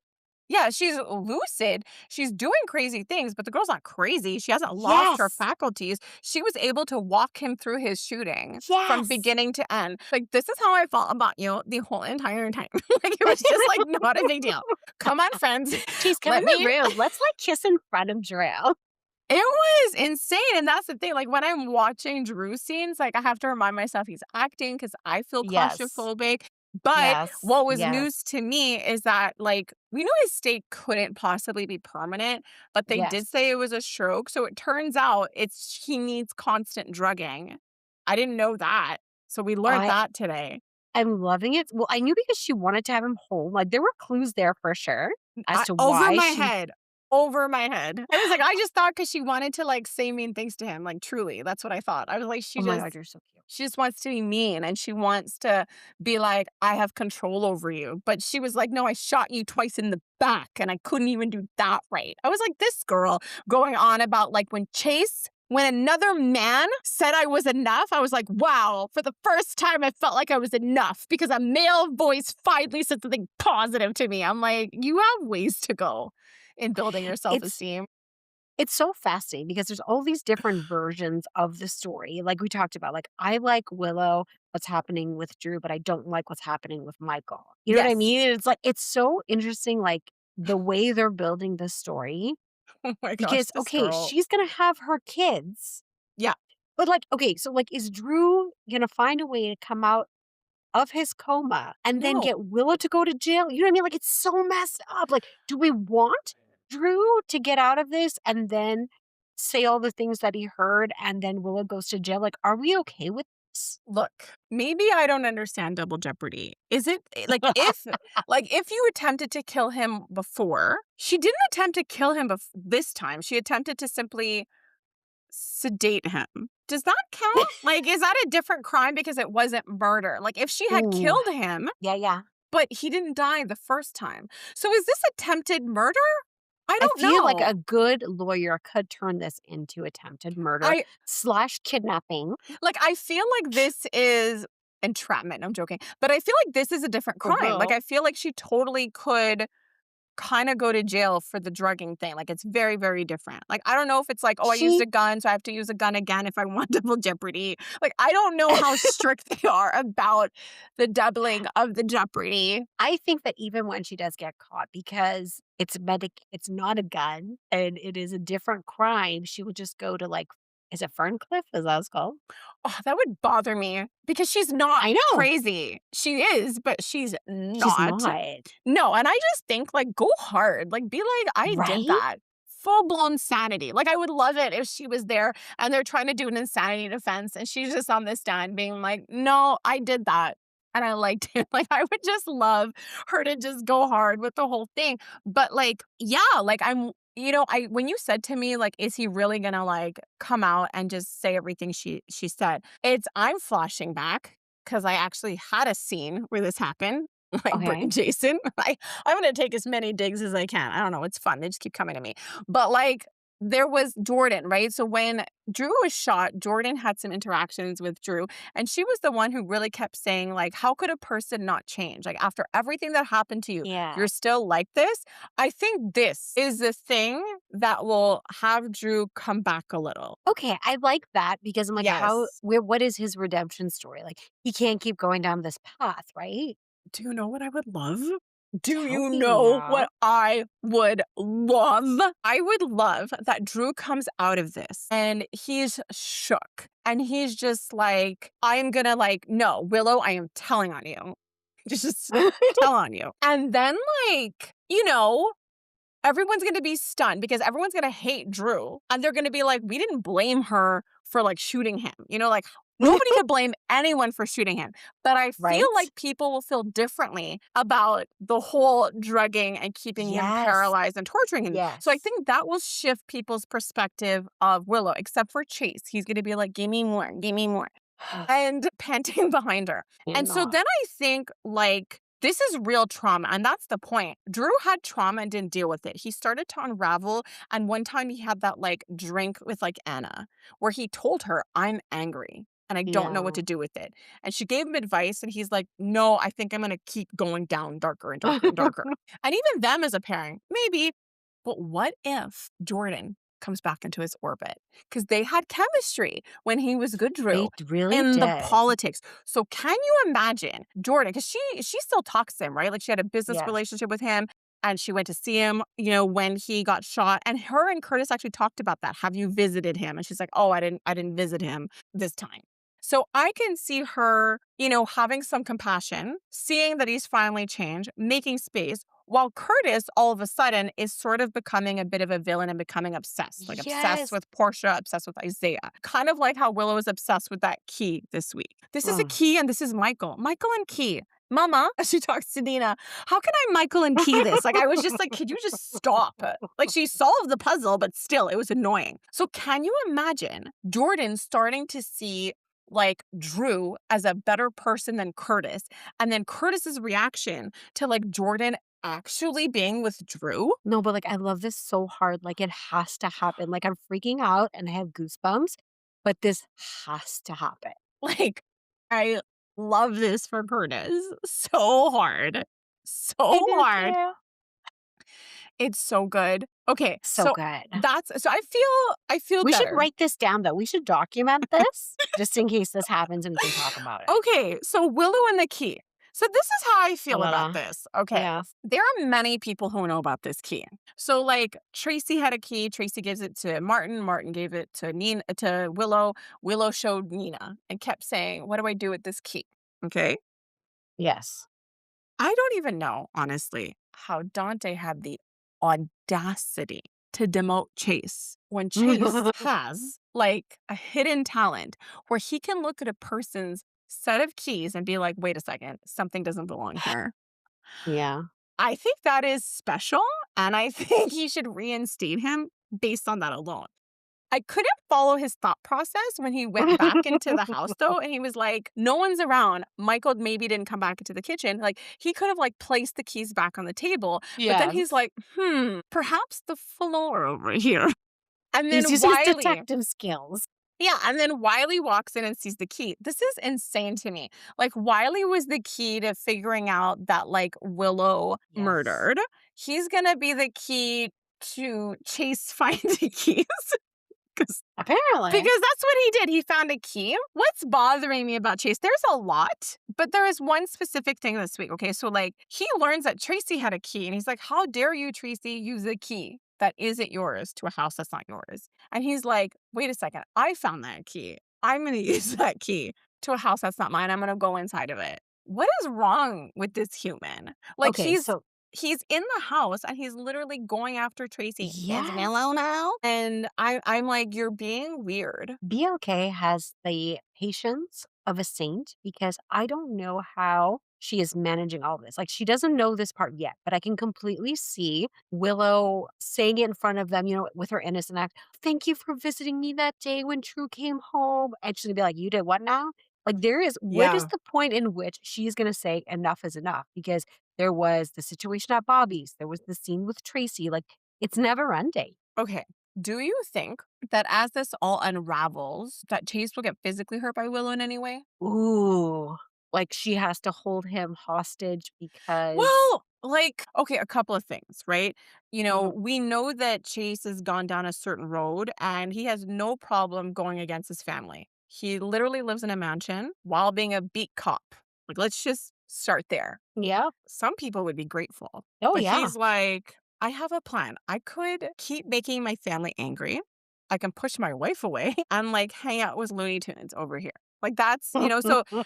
Yeah, she's lucid. She's doing crazy things, but the girl's not crazy. She hasn't lost her Yes. faculties. She was able to walk him through his shooting from Yes. beginning to end. Like, this is how I felt about you the whole entire time. Like, it was just like not a big deal. Come on, friends. She's come Let in the me. room. Let's like kiss in front of Drew. It was insane. And that's the thing. Like, when I'm watching Drew scenes, like, I have to remind myself he's acting because I feel Yes. claustrophobic. But Yes. what was Yes. news to me is that, like, we knew his state couldn't possibly be permanent, but they did Yes. say it was a stroke. So it turns out he needs constant drugging. I didn't know that. So we learned I that today. am loving it. Well, I knew because she wanted to have him home. Like there were clues there for sure as to Over why my she head. Over my head. I was like, I just thought because she wanted to, like, say mean things to him. Like, truly, that's what I thought. I was like, Oh my god, you're so cute. she just wants to be mean and she wants to be like, I have control over you. But she was like, no, I shot you twice in the back and I couldn't even do that right. I was like, this girl going on about like when another man said I was enough, I was like, wow, for the first time I felt like I was enough because a male voice finally said something positive to me. I'm like, you have ways to go in building your It's self-esteem. It's so fascinating because there's all these different versions of the story. Like we talked about, like I like Willow, what's happening with Drew, but I don't like what's happening with Michael. You know what I Yes. mean? It's like it's so interesting, like the way they're building this story. Oh my gosh, Because this okay, girl. she's gonna have her kids, Yeah. but like, okay, so like is Drew gonna find a way to come out of his coma and then No. get Willow to go to jail? You know what I mean? Like it's so messed up. Like, do we want Drew to get out of this and then say all the things that he heard and then Willow goes to jail? Like, are we okay with this? Look, maybe I don't understand double jeopardy. Is it if you attempted to kill him before, she didn't attempt to kill him this time. She attempted to simply sedate him. Does that count? Like, is that a different crime because it wasn't murder? Like, if she had Ooh. killed him, Yeah, yeah. but he didn't die the first time. So is this attempted murder? I I don't feel like know. a good lawyer could turn this into attempted murder I slash kidnapping. I feel like this is entrapment. I'm joking. But I feel like this is a different crime. Like, Uh-huh. I feel like she totally could kind of go to jail for the drugging thing. Like, it's very, very different. Like, I don't know if it's like, oh, I used She a gun, so I have to use a gun again if I want double jeopardy. Like, I don't know how strict they are about the doubling of the jeopardy. I think that even when she does get caught, because it's not a gun and it is a different crime, she would just go to like, is it Ferncliff? Is that what it's called? Oh, that would bother me because she's not I know. crazy. She is, but she's She's not. not. No, and I just think, like, go hard. Like, be like, I did Right? that. full-blown sanity. Like, I would love it if she was there and they're trying to do an insanity defense and she's just on the stand being like, "No, I did that and I liked it." Like, I would just love her to just go hard with the whole thing. But, like, yeah, like, I when you said to me, like, is he really gonna, like, come out and just say everything she said? I'm flashing back because I actually had a scene where this happened, like Britt Okay. and Jason. I'm gonna take as many digs as I can. I don't know, it's fun. They just keep coming to me. But, like, there was Jordan, right? So when Drew was shot, Jordan had some interactions with Drew, and she was the one who really kept saying, like, "How could a person not change? Like, after everything that happened to you, Yeah. you're still like this?" I think this is the thing that will have Drew come back a little. Okay, I like that because I'm like, Yes. what is his redemption story? Like, he can't keep going down this path, right? Do you know what I would love? Do Tell you me, know yeah. what I would love? I would love that Drew comes out of this and he's shook and he's just like, I'm gonna like, no, Willow, I am telling on you. Just tell on you. And then like, everyone's gonna be stunned because everyone's gonna hate Drew. And they're gonna be like, we didn't blame her for like shooting him. Like nobody could blame anyone for shooting him. But I feel Right? like people will feel differently about the whole drugging and keeping him Yes. paralyzed and torturing him. So I Yes. think that will shift people's perspective of Willow, except for Chase. He's gonna be like, give me more and panting behind her. And so Cannot. then I think like this is real trauma. And that's the point. Drew had trauma and didn't deal with it. He started to unravel. And one time he had that like drink with like Anna where he told her, I'm angry and I don't know what Yeah. to do with it. And she gave him advice. And he's like, no, I think I'm going to keep going down darker and darker and darker. And even them as a parent, maybe. But what if Jordan comes back into his orbit? Because they had chemistry when he was good They Drew really in the did. politics. So can you imagine Jordan? Because she still talks to him, right? Like she had a business Yes. relationship with him. And she went to see him, when he got shot. And her and Curtis actually talked about that. Have you visited him? And she's like, oh, I didn't visit him this time. So I can see her, having some compassion, seeing that he's finally changed, making space, while Curtis all of a sudden is sort of becoming a bit of a villain and becoming obsessed, like obsessed Yes. with Portia, obsessed with Isaiah. Kind of like how Willow is obsessed with that key this week. This is a Ugh. key and this is Michael. Michael and Key. Mama, as she talks to Nina, how can I Michael and Key this? Like, I was just like, could you just stop? Like, she solved the puzzle, but still, it was annoying. So, can you imagine Jordan starting to see like Drew as a better person than Curtis, and then Curtis's reaction to like Jordan actually being with Drew? No, but like I love this so hard. Like it has to happen. Like I'm freaking out and I have goosebumps, but this has to happen. Like, I love this for Curtis so hard. I So do hard. too. It's so good. Okay, So so good. I feel We should better. write this down though. We should document this just in case this happens and we can talk about it. Okay, so Willow and the key. So this is how I feel about La-la-la. this. Okay. Yeah. There are many people who know about this key. So like Tracy had a key, Tracy gives it to Martin, Martin gave it to Willow, Willow showed Nina and kept saying, "What do I do with this key?" Okay? Yes. I don't even know, honestly, how Dante had the audacity to demote Chase when Chase has like a hidden talent where he can look at a person's set of keys and be like, wait a second, something doesn't belong here. Yeah. I think that is special. And I think he should reinstate him based on that alone. I couldn't follow his thought process when he went back into the house though. And he was like, no one's around. Michael maybe didn't come back into the kitchen. Like he could have like placed the keys back on the table. But then he's Yes. like, perhaps the floor over here. And He's then using his Wiley. detective skills. Yeah, and then Wiley walks in and sees the key. This is insane to me. Like Wiley was the key to figuring out that like Willow Yes. murdered. He's gonna be the key to Chase finding keys. Apparently. Because that's what he did. He found a key. What's bothering me about Chase? There's a lot, but there is one specific thing this week. Okay, so like he learns that Tracy had a key and he's like, how dare you, Tracy, use a key that isn't yours to a house that's not yours? And he's like, wait a second, I found that key. I'm going to use that key to a house that's not mine. I'm going to go inside of it. What is wrong with this human? Like Okay, so he's in the house and he's literally going after Tracy. It's Yes. Willow now. And I'm like, you're being weird. BLK has the patience of a saint because I don't know how she is managing all this. Like, she doesn't know this part yet, but I can completely see Willow saying it in front of them, with her innocent act. Thank you for visiting me that day when True came home. And she's gonna be like, you did what now? Like, what is Yeah. the point in which she's gonna say enough is enough? Because there was the situation at Bobby's, there was the scene with Tracy. Like, it's never ending. Okay. Do you think that as this all unravels, that Chase will get physically hurt by Willow in any way? Ooh, like she has to hold him hostage because Well, like, okay, a couple of things, right? Mhm. We know that Chase has gone down a certain road and he has no problem going against his family. He literally lives in a mansion while being a beat cop. Like, let's just start there. Yeah. Some people would be grateful. Oh, But yeah. he's like, I have a plan. I could keep making my family angry. I can push my wife away and like hang out with Looney Tunes over here. Like that's,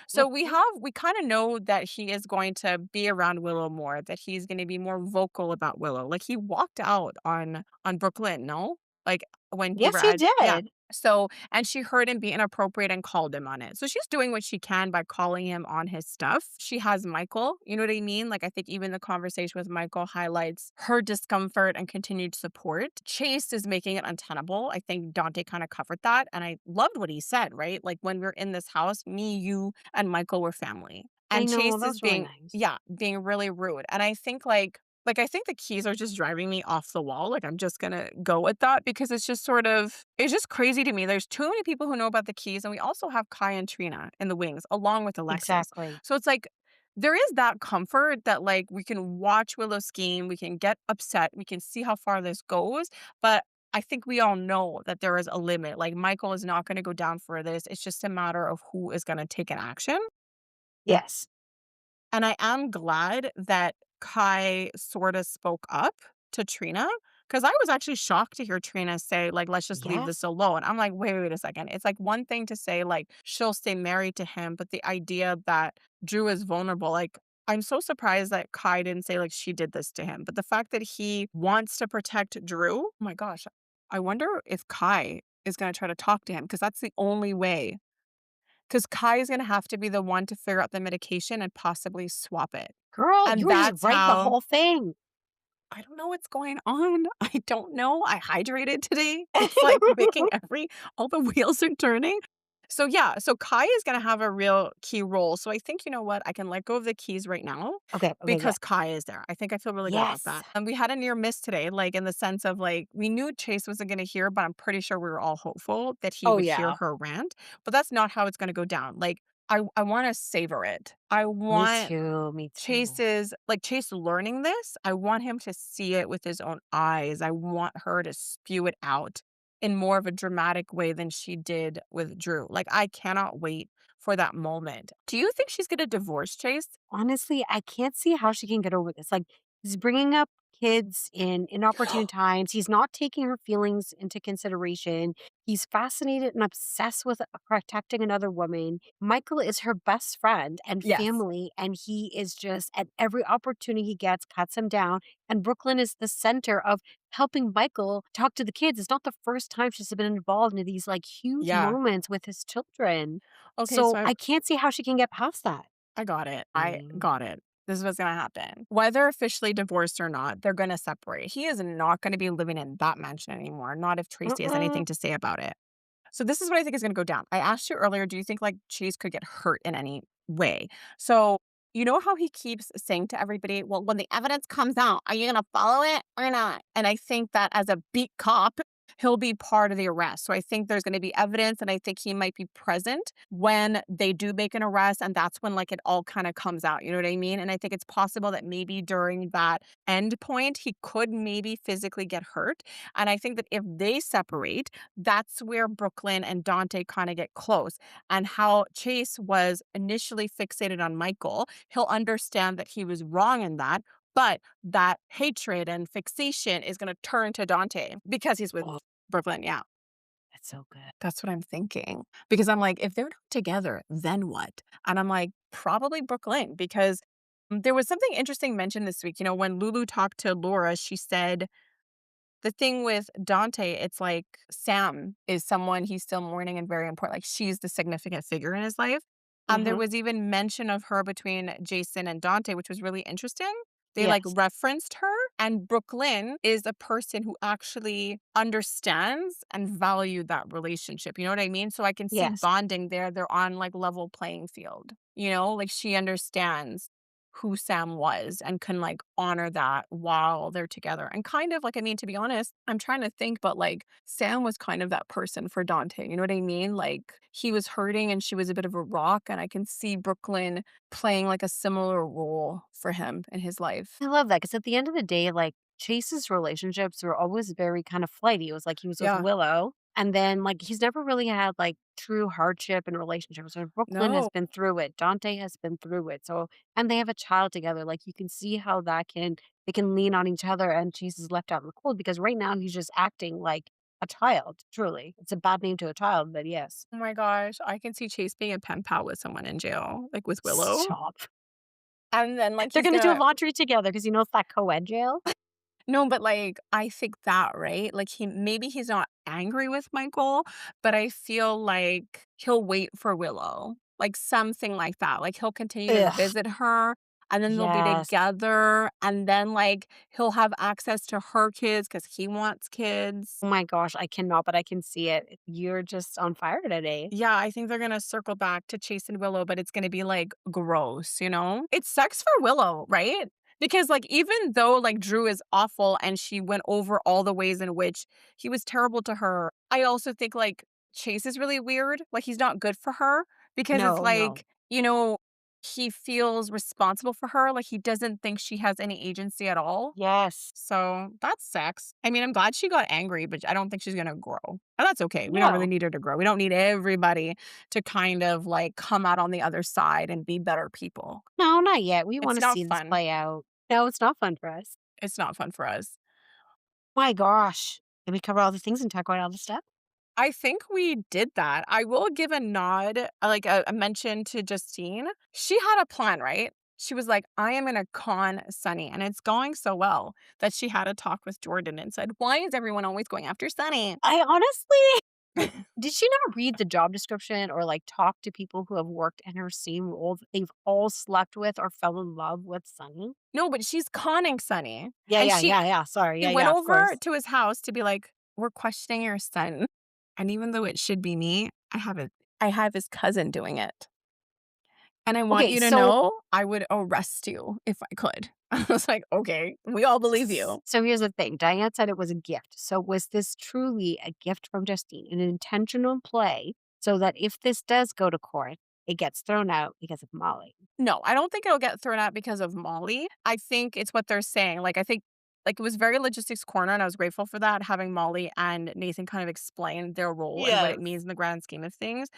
so we kind of know that he is going to be around Willow more, that he's going to be more vocal about Willow. Like he walked out on Brooklyn, no? Like when they were Yes, he yeah. did. So, and she heard him be inappropriate and called him on it. So she's doing what she can by calling him on his stuff. She has Michael, you know what I mean? Like I think even the conversation with Michael highlights her discomfort and continued support. Chase is making it untenable. I think Dante kind of covered that. And I loved what he said, right? Like when we're in this house, me, you, and Michael were family. I And know, Chase is that's really being, nice. yeah, being really rude. And I think like, I think the keys are just driving me off the wall. Like, I'm just gonna go with that because it's just sort of, it's just crazy to me. There's too many people who know about the keys, and we also have Kai and Trina in the wings, along with Alexis. Exactly. So it's like there is that comfort that like we can watch Willow scheme, we can get upset, we can see how far this goes, but I think we all know that there is a limit. Like Michael is not going to go down for this. It's just a matter of who is going to take an action. Yes. And I am glad that Kai sorta spoke up to Trina, because I was actually shocked to hear Trina say, like, "Let's just leave this Yes. alone." I'm like, "Wait a second." It's like one thing to say, like, she'll stay married to him, but the idea that Drew is vulnerable, like, I'm so surprised that Kai didn't say, like, she did this to him. But the fact that he wants to protect Drew, oh my gosh, I wonder if Kai is gonna try to talk to him, because that's the only way, because Kai is gonna have to be the one to figure out the medication and possibly swap it. Girl, And you were just that's writing the how whole thing. I don't know what's going on. I don't know. I hydrated today. It's like making all the wheels are turning. So yeah, so Kai is gonna have a real key role. So I think, you know what? I can let go of the keys right now Okay, okay, yeah. because Kai is there. I think I feel really good about Yes. that. And we had a near miss today, like in the sense of like we knew Chase wasn't gonna hear, but I'm pretty sure we were all hopeful that he Oh, would hear yeah. her rant. But that's not how it's gonna go down. Like I want to savor it. I Me want too, me too. Chase learning this. I want him to see it with his own eyes. I want her to spew it out in more of a dramatic way than she did with Drew. Like, I cannot wait for that moment. Do you think she's gonna divorce Chase? Honestly, I can't see how she can get over this. Like, he's bringing up kids in inopportune times. He's not taking her feelings into consideration. He's fascinated and obsessed with protecting another woman. Michael is her best friend and Yes. family, and he is just at every opportunity he gets, cuts him down. And Brooklyn is the center of helping Michael talk to the kids. It's not the first time she's been involved in these like huge Yeah. moments with his children. Okay, So so I can't see how she can get past that. I got it. I Mm. got it. This is what's gonna happen. Whether officially divorced or not, they're gonna separate. He is not gonna be living in that mansion anymore, not if Tracy has Mm-mm. anything to say about it. So this is what I think is gonna go down. I asked you earlier, do you think like Chase could get hurt in any way? So you know how he keeps saying to everybody, well, when the evidence comes out, are you gonna follow it or not? And I think that as a beat cop, he'll be part of the arrest. So I think there's going to be evidence and I think he might be present when they do make an arrest and that's when like it all kind of comes out, you know what I mean? And I think it's possible that maybe during that end point he could maybe physically get hurt. And I think that if they separate, that's where Brooklyn and Dante kind of get close. And how Chase was initially fixated on Michael, he'll understand that he was wrong in that. But that hatred and fixation is going to turn to Dante because he's with Oh, Brooklyn. Yeah, that's so good. that's what I'm thinking. Because I'm like, if they're not together, then what? And I'm like, probably Brooklyn because There was something interesting mentioned this week. When Lulu talked to Laura, she said the thing with Dante, it's like Sam is someone he's still mourning and very important. Like she's the significant figure in his life. There Mhm. was even mention of her between Jason and Dante, which was really interesting. They like Yes. referenced her, and Brooklyn is a person who actually understands and valued that relationship. You know what I mean? So I can see Yes. bonding there. They're on like level playing field. Like she understands who Sam was and can like honor that while they're together. And kind of like, I mean, to be honest, I'm trying to think, but like Sam was kind of that person for Dante. You know what I mean? Like he was hurting and she was a bit of a rock. And I can see Brooklyn playing like a similar role for him in his life. I love that because at the end of the day, like, Chase's relationships were always very kind of flighty. It was like he was with Yeah. Willow, and then, like, he's never really had, like, true hardship in relationships. So Brooklyn has No. been through it, Dante has been through it, so and they have a child together, like, you can see how they can lean on each other, and Chase is left out in the cold because right now he's just acting like a child, truly. It's a bad name to a child, but yes. Oh my gosh. I can see Chase being a pen pal with someone in jail, like with Willow. Stop. And then like They're he's gonna do gonna laundry together because you know it's that co-ed jail? No, but, like, I think that, right? Like, he's not angry with Michael, but I feel like he'll wait for Willow, like, something like that. Like, he'll continue to Ugh. visit her, and then they'll be Yes. together, and then, like, he'll have access to her kids because he wants kids. Oh my gosh, I cannot, but I can see it. You're just on fire today. Yeah, I think they're gonna circle back to Chase and Willow, but it's gonna be, like, gross, you know? It sucks for Willow, right? Because, like, even though, like, Drew is awful and she went over all the ways in which he was terrible to her, I also think, like, Chase is really weird. Like, he's not good for her because it's No, no. like, he feels responsible for her, like, he doesn't think she has any agency at all. Yes. So, that sucks. I mean, I'm glad she got angry, but I don't think she's gonna grow. And that's okay. We don't really No. need her to grow. We don't need everybody to kind of, like, come out on the other side and be better people. No, not yet. We It's wanna not see this fun. play out. No, it's not fun for us. It's not fun for us. My gosh. Did we cover all the things and talk about all the stuff? I think we did that. I will give a nod, like, a mention to Justine. She had a plan, right? She was like, "I am gonna con Sunny," and it's going so well that she had a talk with Jordan and said, "Why is everyone always going after Sunny?" I honestly did she not read the job description or, like, talk to people who have worked in her same role that they've all slept with or fell in love with Sunny? No, but she's conning Sunny, Yeah, and yeah, she yeah, yeah, sorry. she Yeah, went yeah, of over course. to his house to be like, "We're questioning your son, and even though it should be me, I have his cousin doing it, and I want Okay, you to so know I would arrest you if I could." I was like, "Okay, we all believe you." So here's the thing. Diane said it was a gift. So was this truly a gift from Justine, an intentional play so that if this does go to court, it gets thrown out because of Molly? No, I don't think it'll get thrown out because of Molly. I think it's what they're saying. Like, I think like, it was very logistics corner, and I was grateful for that, having Molly and Nathan kind of explain their role and what it Yes. means in the grand scheme of things.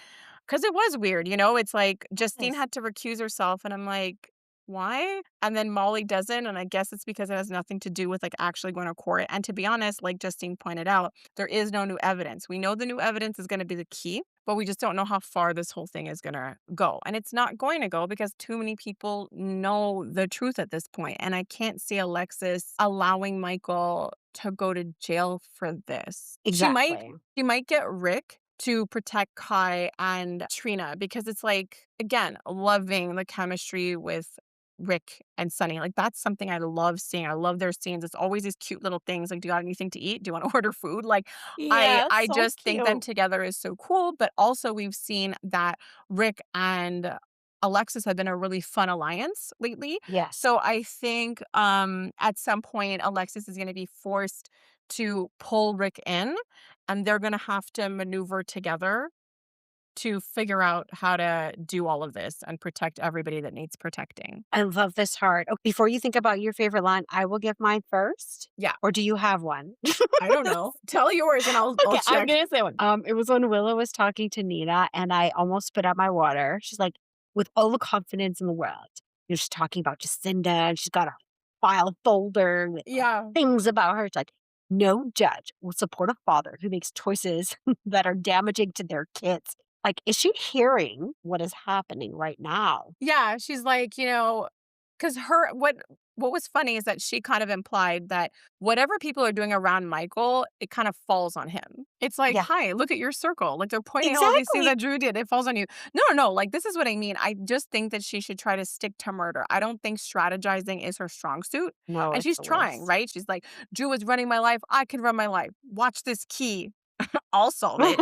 'Cause it was weird, it's like Justine Yes. had to recuse herself, and I'm like, "Why?" And then Molly doesn't, and I guess it's because it has nothing to do with, like, actually going to court, and to be honest, like Justine pointed out, there is no new evidence. We know the new evidence is gonna be the key, but we just don't know how far this whole thing is gonna go, and it's not going to go because too many people know the truth at this point, and I can't see Alexis allowing Michael to go to jail for this. Exactly. She might get Rick to protect Kai and Trina because it's like, again, loving the chemistry with Rick and Sunny. Like, that's something I love seeing. I love their scenes. It's always these cute little things like, "Do you got anything to eat? Do you wanna order food?" Like, Yeah, I so just think them cute. together is so cool, but also we've seen that Rick and Alexis have been a really fun alliance lately. Yes. So I think, at some point, Alexis is gonna be forced to pull Rick in, and they're gonna have to maneuver together to figure out how to do all of this and protect everybody that needs protecting. I love this heart. Oh, before you think about your favorite line, I will give mine first. Yeah, Or do you have one? I don't know. Tell yours and I'll Okay, I'm check. gonna say one. It was when Willow was talking to Nina, and I almost spit out my water. She's like, with all the confidence in the world, she's talking about Jacinda, and she's got a file folder with like Yeah. things about her. It's like, no judge will support a father who makes choices that are damaging to their kids. Like, is she hearing what is happening right now? Yeah, she's like, 'Cause what was funny is that she kind of implied that whatever people are doing around Michael, it kind of falls on him. It's like, Yeah, "Hi, look at your circle." Like, they're pointing out all these things exactly. that Drew did, it falls on you. No, no, no, like, this is what I mean. I just think that she should try to stick to murder. I don't think strategizing is her strong suit, No, and it's she's the trying, worst. right? She's like, "Drew is running my life, I can run my life. Watch this key. I'll solve it."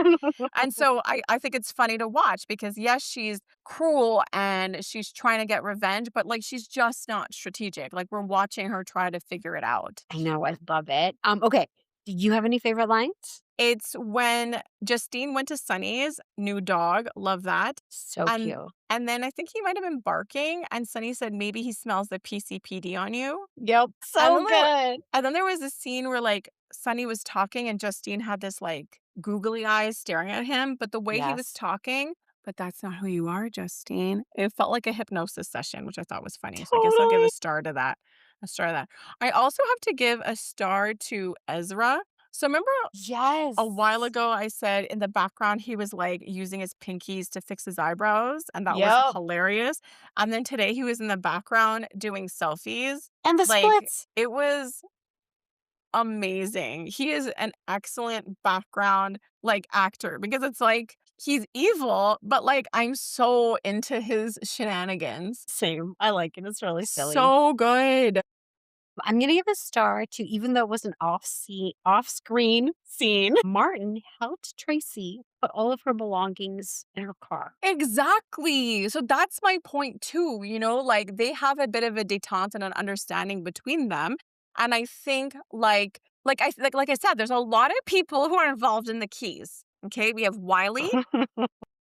And so I think it's funny to watch because yes, she's cruel and she's trying to get revenge, but like she's just not strategic. Like we're watching her try to figure it out. I know, I love it. Okay, do you have any favorite lines? It's when Justine went to Sunny's new dog, love that. So And cute. and then I think he might have been barking and Sunny said maybe he smells the PCPD on you. Yep, And so then there good. and then there was a scene where, like, Sunny was talking and Justine had this, like, googly eyes staring at him, but the way he was Yes. talking, "But that's not who you are, Justine." It felt like a hypnosis session, which I thought was funny, so I guess I'll give Totally. a star to that. I also have to give a star to Ezra. So remember a while Yes. ago, I said in the background, he was, like, using his pinkies to fix his eyebrows, and that was Yep. hilarious, and then today he was in the background doing selfies. And the Like, splits. it was amazing. He is an excellent background, like, actor because it's like, he's evil, but, like, I'm so into his shenanigans. Same. I like it. It's really silly. So good. I'm gonna give a star to even though it was an off-screen scene, Martin helped Tracy put all of her belongings in her car. Exactly. So that's my point too, like, they have a bit of a detente and an understanding between them, and I think, like I said, there's a lot of people who are involved in the keys, okay? We have Wiley,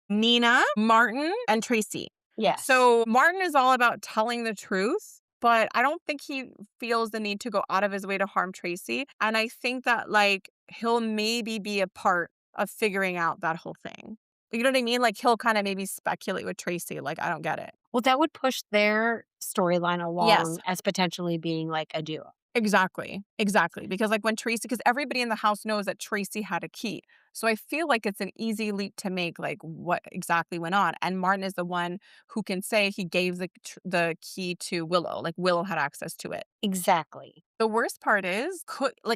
Nina, Martin, and Tracy. Yes. So Martin is all about telling the truth, but I don't think he feels the need to go out of his way to harm Tracy. And I think that like he'll maybe be a part of figuring out that whole thing. You know what I mean? Like he'll kind of maybe speculate with Tracy. Like, I don't get it. Well, that would push their storyline Yes. along as potentially being like a duo. Exactly, exactly, because, like, when Tracy because everybody in the house knows that Tracy had a key, so I feel like it's an easy leap to make, like, what exactly went on, and Martin is the one who can say he gave the key to Willow, like, Willow had access to it. Exactly. The worst part is,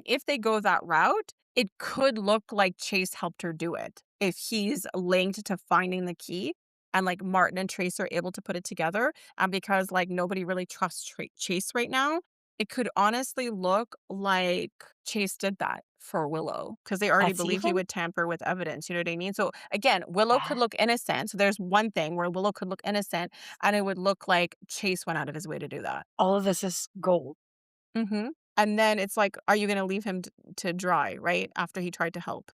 if they go that route, it could look like Chase helped her do it. If he's linked to finding the key and, like, Martin and Trace are able to put it together, and because, like, nobody really trusts Chase right now, it could honestly look like Chase did that for Willow because they already That's believe he even would tamper with evidence, you know what I mean? So, again, Willow could yeah. look innocent, so there's one thing where Willow could look innocent, and it would look like Chase went out of his way to do that. All of this is gold. Mhm. And then it's like, are you gonna leave him t to dry, right, after he tried to help?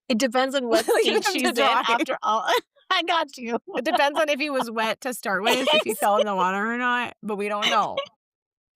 It depends on what Leave stage him to she's in dry. after all. I got you. It depends on if he was wet to start with, if he fell in the water or not, but we don't know.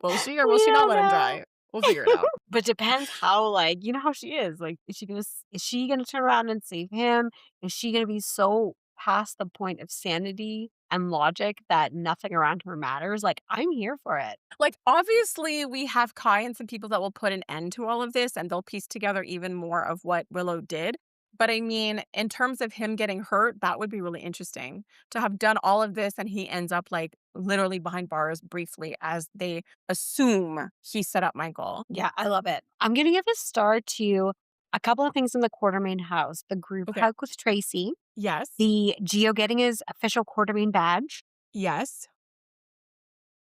Will she or will We she not don't let him know. dry? We'll figure it out. But depends how, like, you know how she is. Like, is she gonna turn around and save him? Is she gonna be so past the point of sanity and logic that nothing around her matters? Like, I'm here for it. Like, obviously, we have Kai and some people that will put an end to all of this, and they'll piece together even more of what Willow did. But I mean, in terms of him getting hurt, that would be really interesting to have done all of this and he ends up like literally behind bars briefly as they assume he set up Michael. Yeah, I love it. I'm gonna give a star to a couple of things in the Quartermain house. The group Okay. hug with Tracy, Yes. the Geo getting his official Quartermain badge, Yes.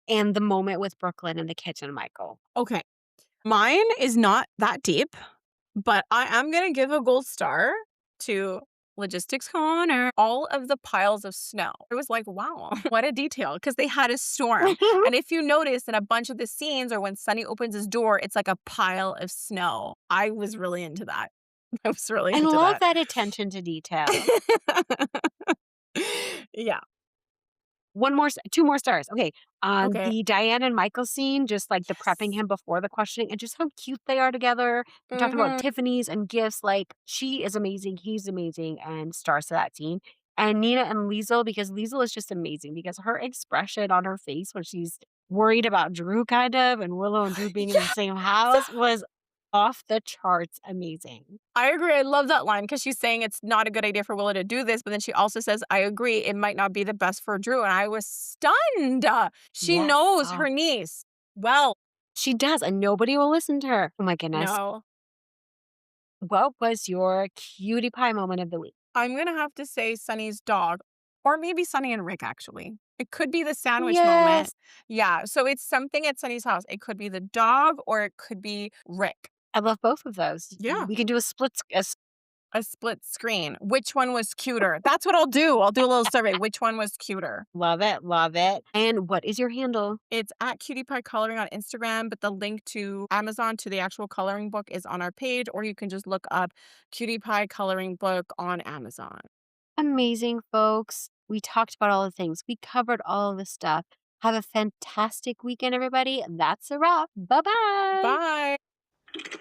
and the moment with Brooklyn in the kitchen, Michael. Okay. Mine is not that deep, but I am going to give a gold star to Logistics Corner. All of the piles of snow. It was like, wow, what a detail because they had a storm. And if you notice in a bunch of the scenes or when Sunny opens his door, it's like a pile of snow. I was really into that. I was really I into love that. that attention to detail. Yeah. Two more stars. Okay. Okay. The Diane and Michael scene, just like the prepping Yes. him before the questioning and just how cute they are together. They're talking about Hmm. Tiffany's and gifts. Like, she is amazing. He's amazing. And stars to that scene. And Nina and Liesel, because Liesel is just amazing because her expression on her face when she's worried about Drew, kind of, and Willow and Drew being in Yeah. the same So house was Off the charts amazing. I agree. I love that line because she's saying it's not a good idea for Willow to do this, but then she also says, "I agree, it might not be the best for Drew." And I was stunned. She Yes. knows her niece well. She does, and nobody will listen to her. Oh my goodness. No, What was your cutie pie moment of the week? I'm gonna have to say Sunny's dog, or maybe Sunny and Rick. Actually, it could be the sandwich moment. Yes. Yeah, so it's something at Sunny's house. It could be the dog, or it could be Rick. I love both of those. Yeah. We can do a A split screen. Which one was cuter? That's what I'll do. I'll do a little survey. Which one was cuter? love it, love it. And what is your handle? It's at Cutie Pie Coloring on Instagram, but the link to Amazon to the actual coloring book is on our page, or you can just look up Cutie Pie Coloring Book on Amazon. Amazing, folks. We talked about all the things. We covered all of the stuff. Have a fantastic weekend, everybody. That's a wrap. Bye bye. Bye.